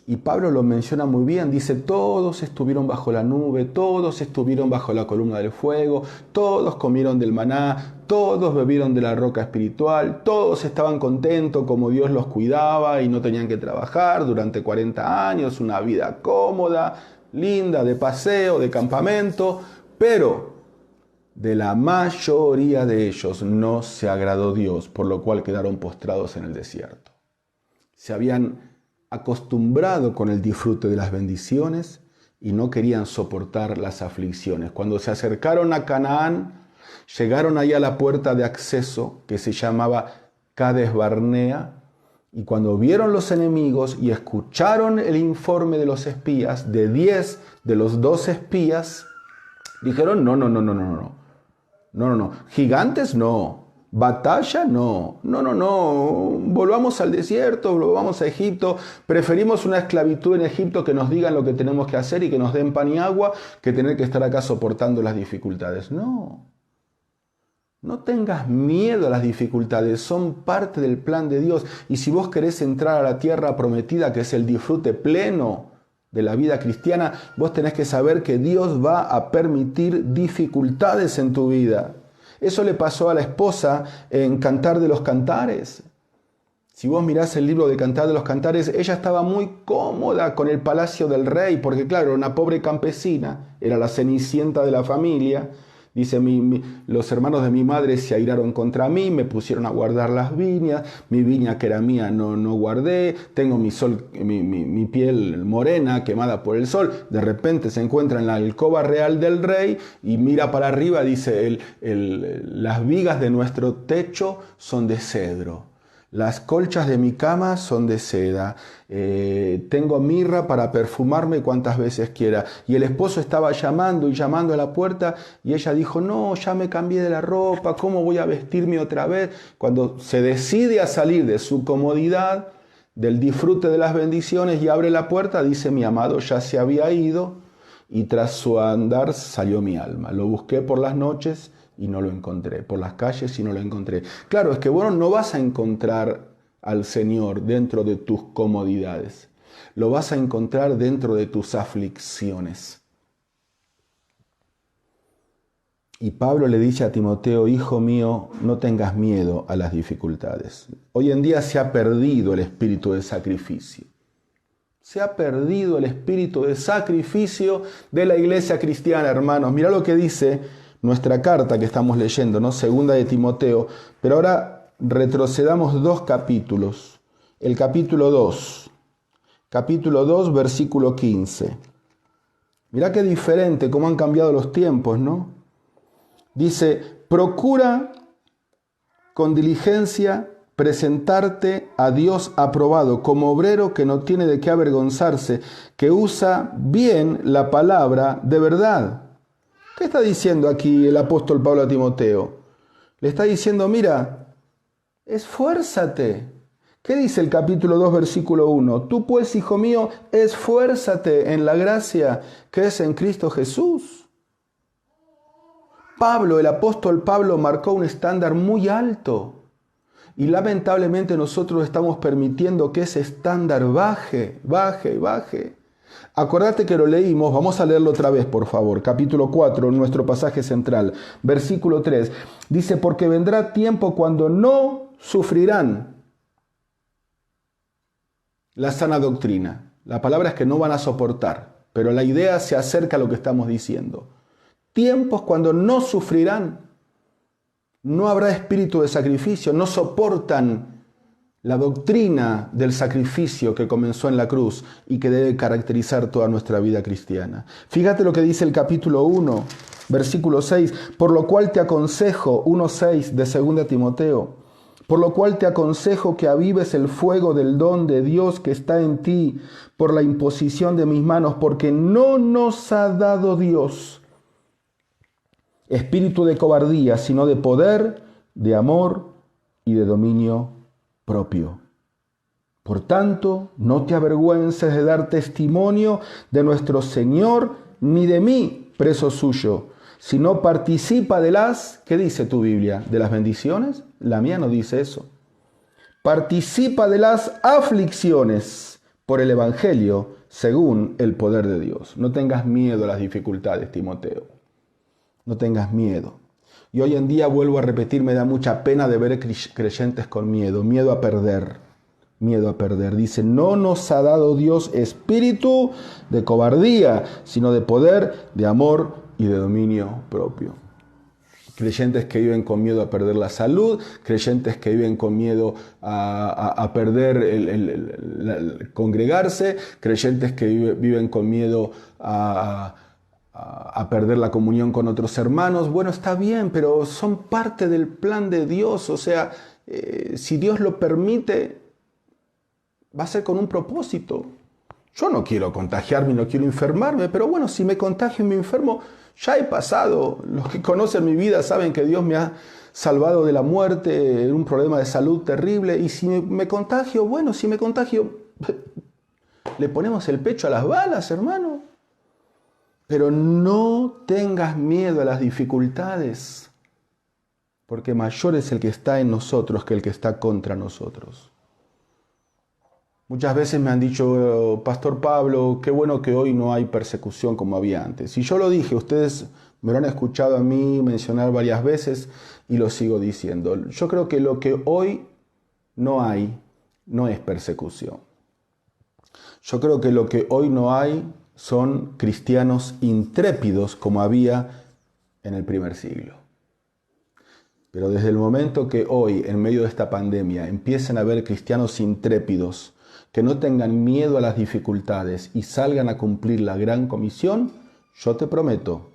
Y Pablo lo menciona muy bien, dice, todos estuvieron bajo la nube, todos estuvieron bajo la columna del fuego, todos comieron del maná, todos bebieron de la roca espiritual, todos estaban contentos como Dios los cuidaba y no tenían que trabajar durante 40 años, una vida cómoda, linda, de paseo, de campamento, pero de la mayoría de ellos no se agradó Dios, por lo cual quedaron postrados en el desierto. Se habían acostumbrado con el disfrute de las bendiciones y no querían soportar las aflicciones. Cuando se acercaron a Canaán, llegaron ahí a la puerta de acceso que se llamaba Cades Barnea, y cuando vieron los enemigos y escucharon el informe de los espías, de 10 de los 12 espías, dijeron, no, gigantes no, batalla no, volvamos al desierto, volvamos a Egipto, preferimos una esclavitud en Egipto que nos digan lo que tenemos que hacer y que nos den pan y agua, que tener que estar acá soportando las dificultades. No tengas miedo a las dificultades, son parte del plan de Dios. Y si vos querés entrar a la tierra prometida, que es el disfrute pleno de la vida cristiana, vos tenés que saber que Dios va a permitir dificultades en tu vida. Eso le pasó a la esposa en Cantar de los Cantares. Si vos mirás el libro de Cantar de los Cantares, ella estaba muy cómoda con el palacio del rey, porque claro, era una pobre campesina, era la cenicienta de la familia. Dice, los hermanos de mi madre se airaron contra mí, me pusieron a guardar las viñas, mi viña que era mía no guardé, tengo mi piel morena quemada por el sol. De repente se encuentra en la alcoba real del rey y mira para arriba, dice, las vigas de nuestro techo son de cedro. Las colchas de mi cama son de seda, tengo mirra para perfumarme cuantas veces quiera. Y el esposo estaba llamando y llamando a la puerta y ella dijo, no, ya me cambié de la ropa, ¿cómo voy a vestirme otra vez? Cuando se decide a salir de su comodidad, del disfrute de las bendiciones y abre la puerta, dice, mi amado ya se había ido y tras su andar salió mi alma. Lo busqué por las noches y no lo encontré, por las calles y no lo encontré. Claro, es que bueno, no vas a encontrar al Señor dentro de tus comodidades, lo vas a encontrar dentro de tus aflicciones. Y Pablo le dice a Timoteo, hijo mío, no tengas miedo a las dificultades. Hoy en día se ha perdido el espíritu de sacrificio. Se ha perdido el espíritu de sacrificio de la iglesia cristiana, hermanos. Mirá lo que dice nuestra carta que estamos leyendo, ¿no? Segunda de Timoteo. Pero ahora retrocedamos 2 capítulos. El capítulo 2. Capítulo 2, versículo 15. Mirá qué diferente, cómo han cambiado los tiempos, ¿no? Dice, procura con diligencia presentarte a Dios aprobado, como obrero que no tiene de qué avergonzarse, que usa bien la palabra de verdad. ¿Qué está diciendo aquí el apóstol Pablo a Timoteo? Le está diciendo, mira, esfuérzate. ¿Qué dice el capítulo 2, versículo 1? Tú pues, hijo mío, esfuérzate en la gracia que es en Cristo Jesús. Pablo, el apóstol Pablo, marcó un estándar muy alto. Y lamentablemente nosotros estamos permitiendo que ese estándar baje. Acordate que lo leímos, vamos a leerlo otra vez, por favor. Capítulo 4, nuestro pasaje central, versículo 3. Dice, porque vendrá tiempo cuando no sufrirán la sana doctrina. La palabra es que no van a soportar, pero la idea se acerca a lo que estamos diciendo. Tiempos cuando no sufrirán, no habrá espíritu de sacrificio, no soportan la doctrina del sacrificio que comenzó en la cruz y que debe caracterizar toda nuestra vida cristiana. Fíjate lo que dice el capítulo 1, versículo 6, por lo cual te aconsejo, 1:6 de 2 Timoteo, por lo cual te aconsejo que avives el fuego del don de Dios que está en ti por la imposición de mis manos, porque no nos ha dado Dios espíritu de cobardía, sino de poder, de amor y de dominio propio. Por tanto, no te avergüences de dar testimonio de nuestro Señor, ni de mí, preso suyo, sino participa de las, ¿qué dice tu Biblia? ¿De las bendiciones? La mía no dice eso. Participa de las aflicciones por el Evangelio, según el poder de Dios. No tengas miedo a las dificultades, Timoteo. No tengas miedo. Y hoy en día, vuelvo a repetir, me da mucha pena de ver creyentes con miedo, miedo a perder, miedo a perder. Dice, no nos ha dado Dios espíritu de cobardía, sino de poder, de amor y de dominio propio. Creyentes que viven con miedo a perder la salud, creyentes que viven con miedo a perder el congregarse, creyentes que viven con miedo a perder la comunión con otros hermanos. Bueno, está bien, pero son parte del plan de Dios. O sea, si Dios lo permite, va a ser con un propósito. Yo no quiero contagiarme, no quiero enfermarme, pero bueno, si me contagio y me enfermo, ya he pasado. Los que conocen mi vida saben que Dios me ha salvado de la muerte en un problema de salud terrible. Y si me contagio, bueno, si me contagio, le ponemos el pecho a las balas, hermano. Pero no tengas miedo a las dificultades, porque mayor es el que está en nosotros que el que está contra nosotros. Muchas veces me han dicho, Pastor Pablo, qué bueno que hoy no hay persecución como había antes. Y yo lo dije, ustedes me lo han escuchado a mí mencionar varias veces y lo sigo diciendo. Yo creo que lo que hoy no hay, no es persecución. Yo creo que lo que hoy no hay son cristianos intrépidos como había en el primer siglo. Pero desde el momento que hoy, en medio de esta pandemia, empiecen a haber cristianos intrépidos que no tengan miedo a las dificultades y salgan a cumplir la gran comisión, yo te prometo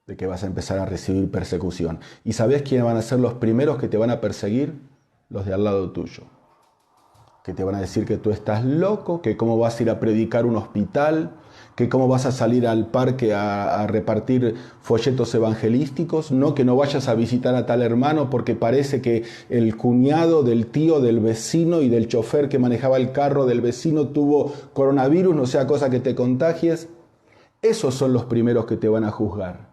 de que vas a empezar a recibir persecución. ¿Y sabes quiénes van a ser los primeros que te van a perseguir? Los de al lado tuyo. Que te van a decir que tú estás loco, que cómo vas a ir a predicar un hospital, que cómo vas a salir al parque a repartir folletos evangelísticos, no, que no vayas a visitar a tal hermano porque parece que el cuñado del tío del vecino y del chofer que manejaba el carro del vecino tuvo coronavirus, no sea cosa que te contagies. Esos son los primeros que te van a juzgar.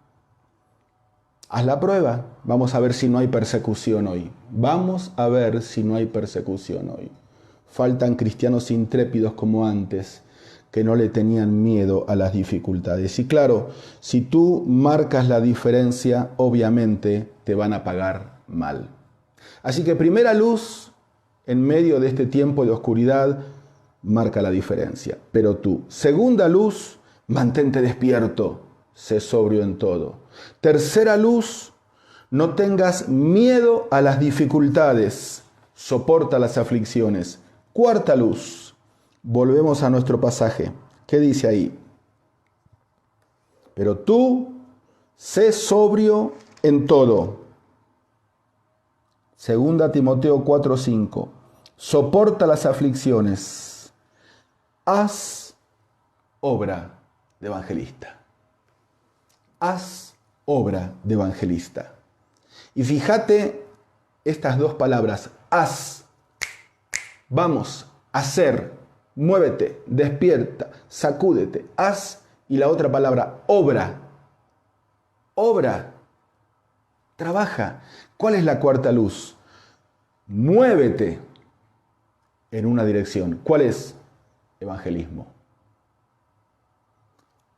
Haz la prueba, vamos a ver si no hay persecución hoy. Vamos a ver si no hay persecución hoy. Faltan cristianos intrépidos como antes, que no le tenían miedo a las dificultades. Y claro, si tú marcas la diferencia, obviamente te van a pagar mal. Así que primera luz, en medio de este tiempo de oscuridad, marca la diferencia. Pero tú, segunda luz, mantente despierto, sé sobrio en todo. Tercera luz, no tengas miedo a las dificultades, soporta las aflicciones. Cuarta luz, volvemos a nuestro pasaje. ¿Qué dice ahí? Pero tú, sé sobrio en todo. Segunda Timoteo 4:5. Soporta las aflicciones. Haz obra de evangelista. Haz obra de evangelista. Y fíjate estas dos palabras, haz. Vamos, hacer, muévete, despierta, sacúdete, haz. Y la otra palabra, obra. Obra. Trabaja. ¿Cuál es la cuarta luz? Muévete en una dirección. ¿Cuál es? Evangelismo.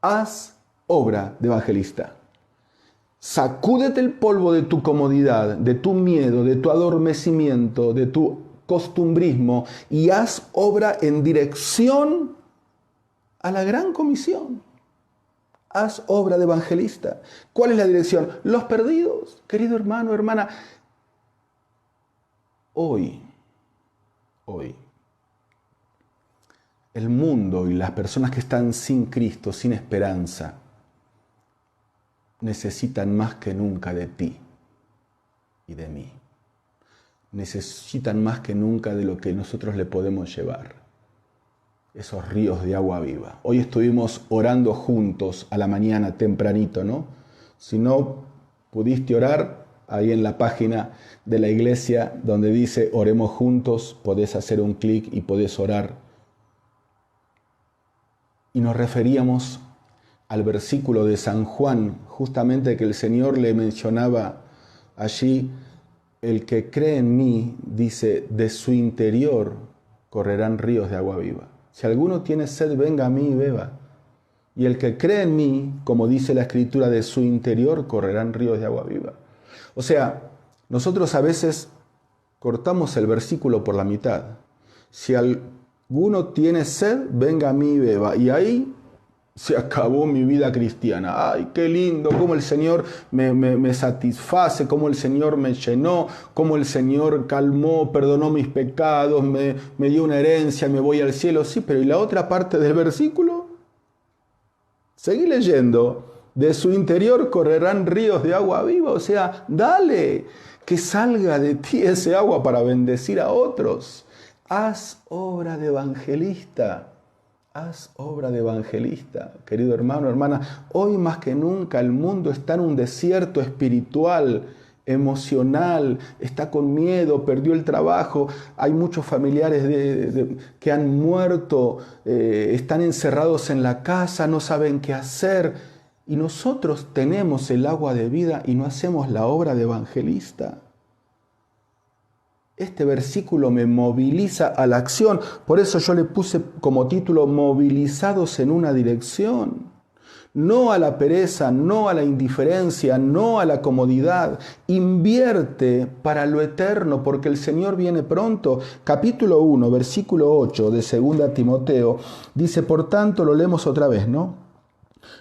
Haz obra de evangelista. Sacúdete el polvo de tu comodidad, de tu miedo, de tu adormecimiento, de tu costumbrismo y haz obra en dirección a la gran comisión. Haz obra de evangelista. ¿Cuál es la dirección? Los perdidos. Querido hermano, hermana, hoy, el mundo y las personas que están sin Cristo, sin esperanza, necesitan más que nunca de ti y de mí. Necesitan más que nunca de lo que nosotros le podemos llevar. Esos ríos de agua viva. Hoy estuvimos orando juntos a la mañana tempranito, ¿no? Si no pudiste orar, ahí en la página de la iglesia donde dice oremos juntos, podés hacer un clic y podés orar. Y nos referíamos al versículo de San Juan, justamente que el Señor le mencionaba allí, el que cree en mí, dice, de su interior correrán ríos de agua viva. Si alguno tiene sed, venga a mí y beba. Y el que cree en mí, como dice la Escritura, de su interior correrán ríos de agua viva. O sea, nosotros a veces cortamos el versículo por la mitad. Si alguno tiene sed, venga a mí y beba. Y ahí se acabó mi vida cristiana. ¡Ay, qué lindo! Cómo el Señor me satisface, cómo el Señor me llenó, cómo el Señor calmó, perdonó mis pecados, me dio una herencia, me voy al cielo. Sí, pero ¿y la otra parte del versículo? Seguí leyendo. De su interior correrán ríos de agua viva. O sea, dale, que salga de ti ese agua para bendecir a otros. Haz obra de evangelista. Haz obra de evangelista, querido hermano, hermana. Hoy más que nunca el mundo está en un desierto espiritual, emocional, está con miedo, perdió el trabajo. Hay muchos familiares que han muerto, están encerrados en la casa, no saben qué hacer. Y nosotros tenemos el agua de vida y no hacemos la obra de evangelista. Este versículo me moviliza a la acción. Por eso yo le puse como título movilizados en una dirección. No a la pereza, no a la indiferencia, no a la comodidad. Invierte para lo eterno porque el Señor viene pronto. Capítulo 1, versículo 8 de 2 Timoteo dice, por tanto, lo leemos otra vez, ¿no?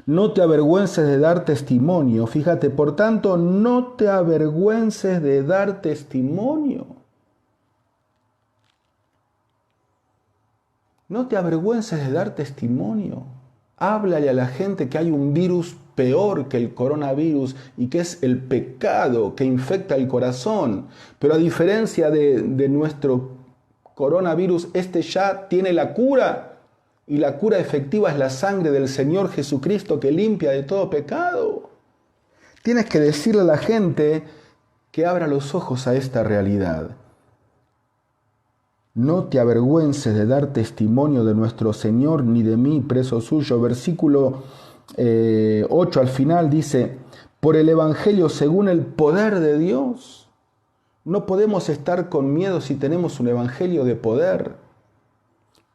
No te avergüences de dar testimonio. Fíjate, por tanto, no te avergüences de dar testimonio. No te avergüences de dar testimonio. Háblale a la gente que hay un virus peor que el coronavirus y que es el pecado que infecta el corazón. Pero a diferencia de nuestro coronavirus, este ya tiene la cura. Y la cura efectiva es la sangre del Señor Jesucristo que limpia de todo pecado. Tienes que decirle a la gente que abra los ojos a esta realidad. No te avergüences de dar testimonio de nuestro Señor, ni de mí, preso suyo. Versículo 8 al final dice, por el Evangelio según el poder de Dios. No podemos estar con miedo si tenemos un Evangelio de poder.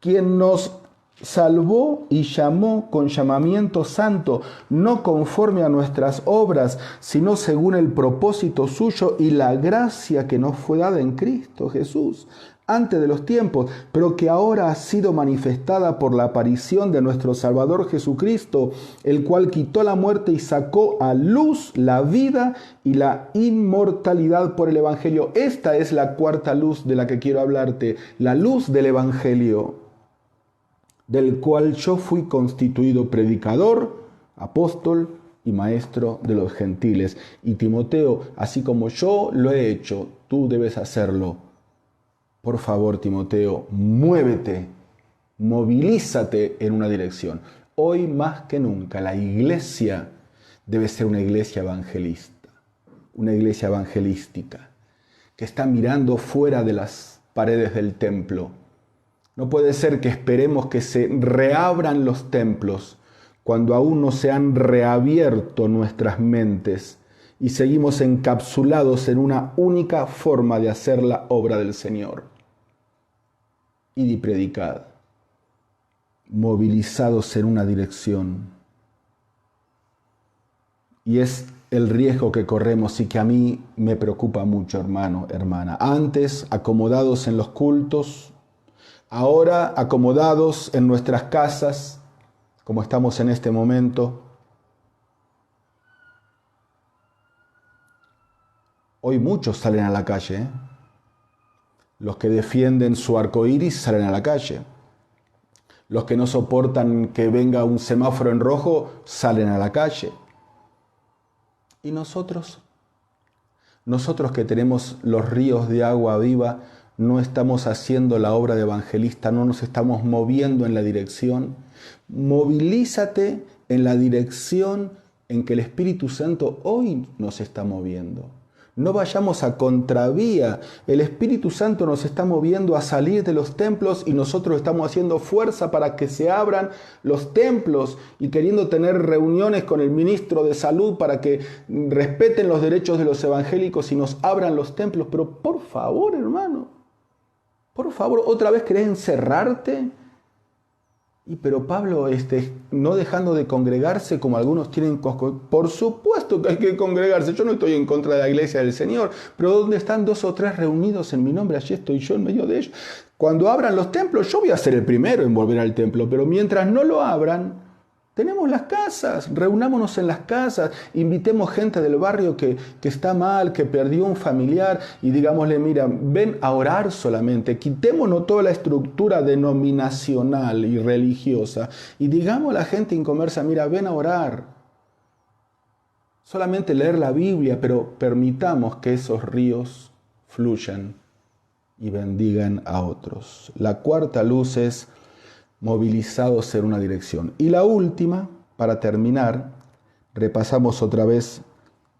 Quien nos salvó y llamó con llamamiento santo, no conforme a nuestras obras, sino según el propósito suyo y la gracia que nos fue dada en Cristo Jesús, antes de los tiempos, pero que ahora ha sido manifestada por la aparición de nuestro Salvador Jesucristo, el cual quitó la muerte y sacó a luz la vida y la inmortalidad por el Evangelio. Esta es la cuarta luz de la que quiero hablarte, la luz del Evangelio, del cual yo fui constituido predicador, apóstol y maestro de los gentiles. Y Timoteo, así como yo lo he hecho, tú debes hacerlo. Por favor, Timoteo, muévete, movilízate en una dirección. Hoy más que nunca la iglesia debe ser una iglesia evangelista, una iglesia evangelística, que está mirando fuera de las paredes del templo. No puede ser que esperemos que se reabran los templos cuando aún no se han reabierto nuestras mentes y seguimos encapsulados en una única forma de hacer la obra del Señor. Id y predicad, movilizados en una dirección. Y es el riesgo que corremos y que a mí me preocupa mucho, hermano, hermana. Antes acomodados en los cultos, ahora acomodados en nuestras casas, como estamos en este momento. Hoy muchos salen a la calle, ¿eh? Los que defienden su arco iris salen a la calle. Los que no soportan que venga un semáforo en rojo salen a la calle. ¿Y nosotros? Nosotros que tenemos los ríos de agua viva, no estamos haciendo la obra de evangelista, no nos estamos moviendo en la dirección. Movilízate en la dirección en que el Espíritu Santo hoy nos está moviendo. No vayamos a contravía. El Espíritu Santo nos está moviendo a salir de los templos y nosotros estamos haciendo fuerza para que se abran los templos y queriendo tener reuniones con el ministro de Salud para que respeten los derechos de los evangélicos y nos abran los templos. Pero por favor, hermano, por favor, ¿otra vez querés encerrarte? Pero Pablo, no dejando de congregarse como algunos tienen, por supuesto que hay que congregarse, yo no estoy en contra de la iglesia del Señor, pero donde están 2 o 3 reunidos en mi nombre, allí estoy yo en medio de ellos. Cuando abran los templos, yo voy a ser el primero en volver al templo, pero mientras no lo abran, tenemos las casas, reunámonos en las casas, invitemos gente del barrio que está mal, que perdió un familiar y digámosle, mira, ven a orar solamente, quitémonos toda la estructura denominacional y religiosa y digamos a la gente inconversa, mira, ven a orar. Solamente leer la Biblia, pero permitamos que esos ríos fluyan y bendigan a otros. La cuarta luz es movilizados en una dirección. Y la última, para terminar, repasamos otra vez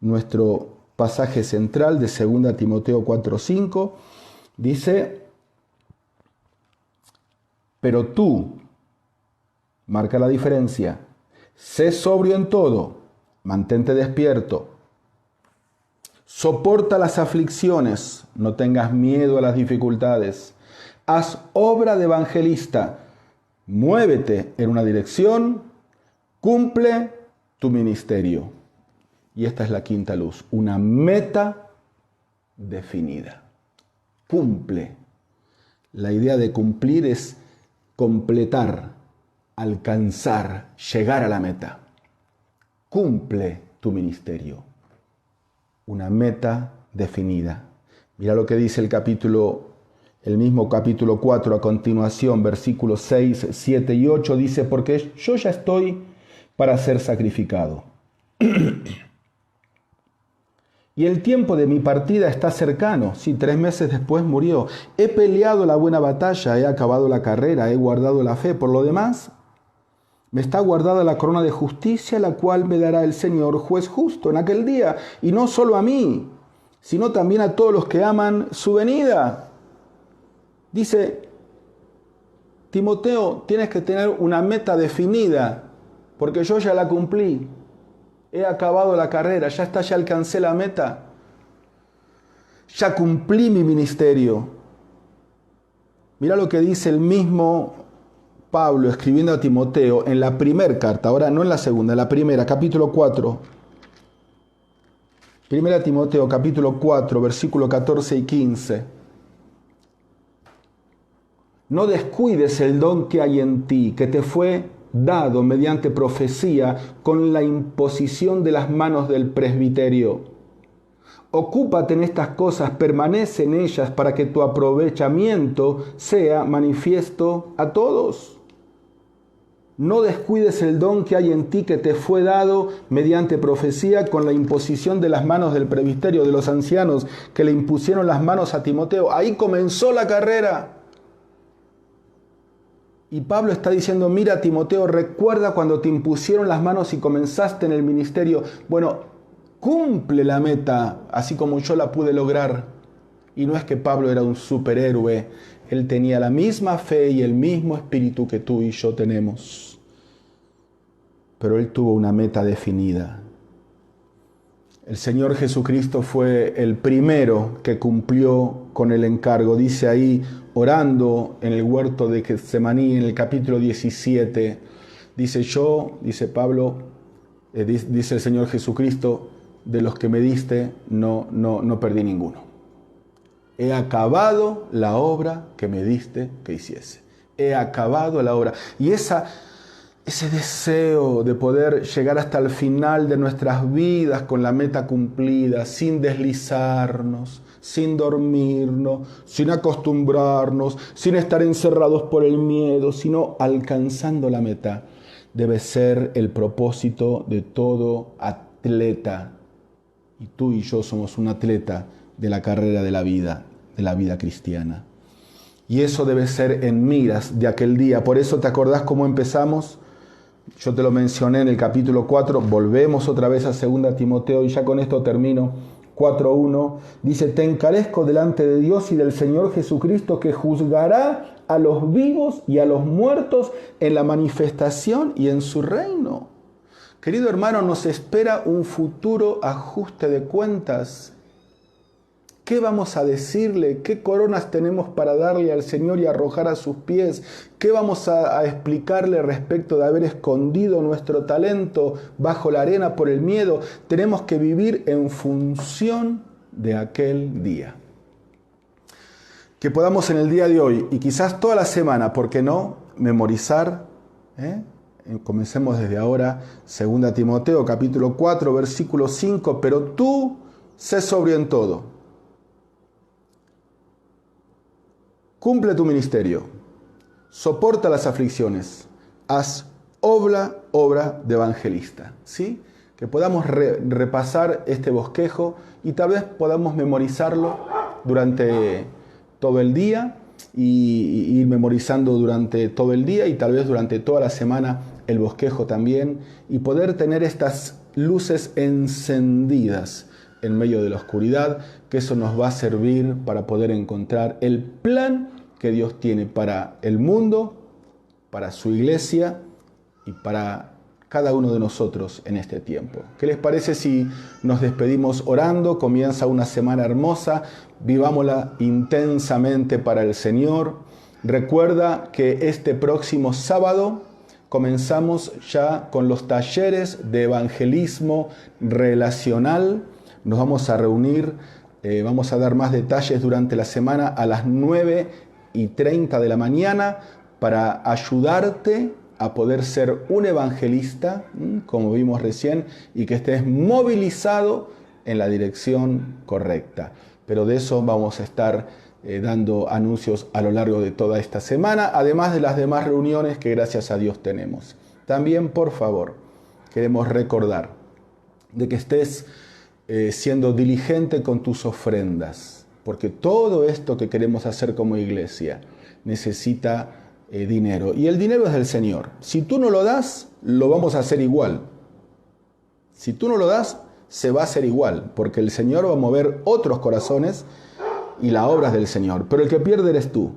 nuestro pasaje central de 2 Timoteo 4:5. Dice, pero tú, marca la diferencia, sé sobrio en todo, mantente despierto, soporta las aflicciones, no tengas miedo a las dificultades, haz obra de evangelista, muévete en una dirección, cumple tu ministerio. Y esta es la quinta luz, una meta definida. Cumple. La idea de cumplir es completar, alcanzar, llegar a la meta. Cumple tu ministerio. Una meta definida. Mira lo que dice el mismo capítulo 4 a continuación, versículos 6, 7 y 8, dice, porque yo ya estoy para ser sacrificado. Y el tiempo de mi partida está cercano. Sí, 3 meses después murió. He peleado la buena batalla, he acabado la carrera, he guardado la fe. Por lo demás, me está guardada la corona de justicia, la cual me dará el Señor, juez justo, en aquel día. Y no solo a mí, sino también a todos los que aman su venida. Dice, Timoteo, tienes que tener una meta definida, porque yo ya la cumplí. He acabado la carrera, ya alcancé la meta. Ya cumplí mi ministerio. Mira lo que dice el mismo Pablo escribiendo a Timoteo en la primera carta, ahora no en la segunda, en la primera, capítulo 4. Primera Timoteo, capítulo 4, versículo 14 y 15. No descuides el don que hay en ti, que te fue dado mediante profecía con la imposición de las manos del presbiterio. Ocúpate en estas cosas, permanece en ellas para que tu aprovechamiento sea manifiesto a todos. No descuides el don que hay en ti, que te fue dado mediante profecía con la imposición de las manos del presbiterio, de los ancianos que le impusieron las manos a Timoteo. Ahí comenzó la carrera. Y Pablo está diciendo, mira Timoteo, recuerda cuando te impusieron las manos y comenzaste en el ministerio. Bueno, cumple la meta, así como yo la pude lograr. Y no es que Pablo era un superhéroe, él tenía la misma fe y el mismo espíritu que tú y yo tenemos. Pero él tuvo una meta definida. El Señor Jesucristo fue el primero que cumplió con el encargo. Dice ahí, orando en el huerto de Getsemaní, en el capítulo 17, dice Pablo, dice el Señor Jesucristo, de los que me diste no perdí ninguno. He acabado la obra que me diste que hiciese. He acabado la obra. Y ese deseo de poder llegar hasta el final de nuestras vidas con la meta cumplida, sin deslizarnos, sin dormirnos, sin acostumbrarnos, sin estar encerrados por el miedo, sino alcanzando la meta, debe ser el propósito de todo atleta. Y tú y yo somos un atleta de la carrera de la vida cristiana. Y eso debe ser en miras de aquel día. Por eso, ¿te acordás cómo empezamos? Yo te lo mencioné en el capítulo 4, volvemos otra vez a 2 Timoteo y ya con esto termino. 4:1 dice: te encarezco delante de Dios y del Señor Jesucristo, que juzgará a los vivos y a los muertos en la manifestación y en su reino. Querido hermano, nos espera un futuro ajuste de cuentas. ¿Qué vamos a decirle? ¿Qué coronas tenemos para darle al Señor y arrojar a sus pies? ¿Qué vamos a explicarle respecto de haber escondido nuestro talento bajo la arena por el miedo? Tenemos que vivir en función de aquel día. Que podamos en el día de hoy y quizás toda la semana, ¿por qué no?, memorizar. Comencemos desde ahora, 2 Timoteo capítulo 4, versículo 5. Pero tú sé sobrio en todo. Cumple tu ministerio, soporta las aflicciones, haz obra de evangelista, ¿sí? Que podamos repasar este bosquejo y tal vez podamos memorizarlo durante todo el día y ir memorizando durante todo el día y tal vez durante toda la semana el bosquejo también, y poder tener estas luces encendidas en medio de la oscuridad, que eso nos va a servir para poder encontrar el plan que Dios tiene para el mundo, para su iglesia y para cada uno de nosotros en este tiempo. ¿Qué les parece si nos despedimos orando? Comienza una semana hermosa, vivámosla intensamente para el Señor. Recuerda que este próximo sábado comenzamos ya con los talleres de evangelismo relacional. Nos vamos a reunir, vamos a dar más detalles durante la semana a las 9:30 de la mañana para ayudarte a poder ser un evangelista, como vimos recién, y que estés movilizado en la dirección correcta. Pero de eso vamos a estar dando anuncios a lo largo de toda esta semana, además de las demás reuniones que gracias a Dios tenemos. También, por favor, queremos recordar de que estés siendo diligente con tus ofrendas, porque todo esto que queremos hacer como iglesia necesita dinero, y el dinero es del Señor. Si tú no lo das, lo vamos a hacer igual. Si tú no lo das, se va a hacer igual, porque el Señor va a mover otros corazones y la obra es del Señor. Pero el que pierde eres tú,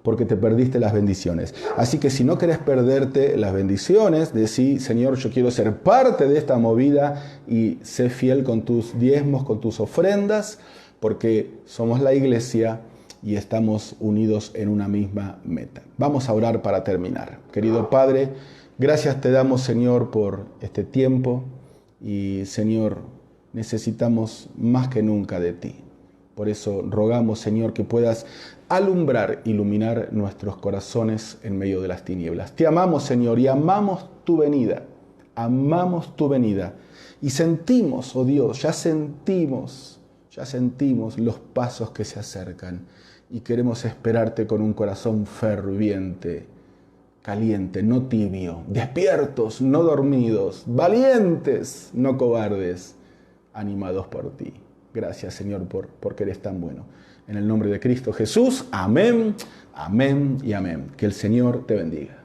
porque te perdiste las bendiciones. Así que si no querés perderte las bendiciones, decí: Señor, yo quiero ser parte de esta movida, y sé fiel con tus diezmos, con tus ofrendas, porque somos la iglesia y estamos unidos en una misma meta. Vamos a orar para terminar. Querido Padre, gracias te damos, Señor, por este tiempo, y Señor, necesitamos más que nunca de ti. Por eso rogamos, Señor, que puedas alumbrar, iluminar nuestros corazones en medio de las tinieblas. Te amamos, Señor, y amamos tu venida. Amamos tu venida. Y sentimos, oh Dios, ya sentimos los pasos que se acercan. Y queremos esperarte con un corazón ferviente, caliente, no tibio, despiertos, no dormidos, valientes, no cobardes, animados por ti. Gracias, Señor, porque eres tan bueno. En el nombre de Cristo Jesús, amén, amén y amén. Que el Señor te bendiga.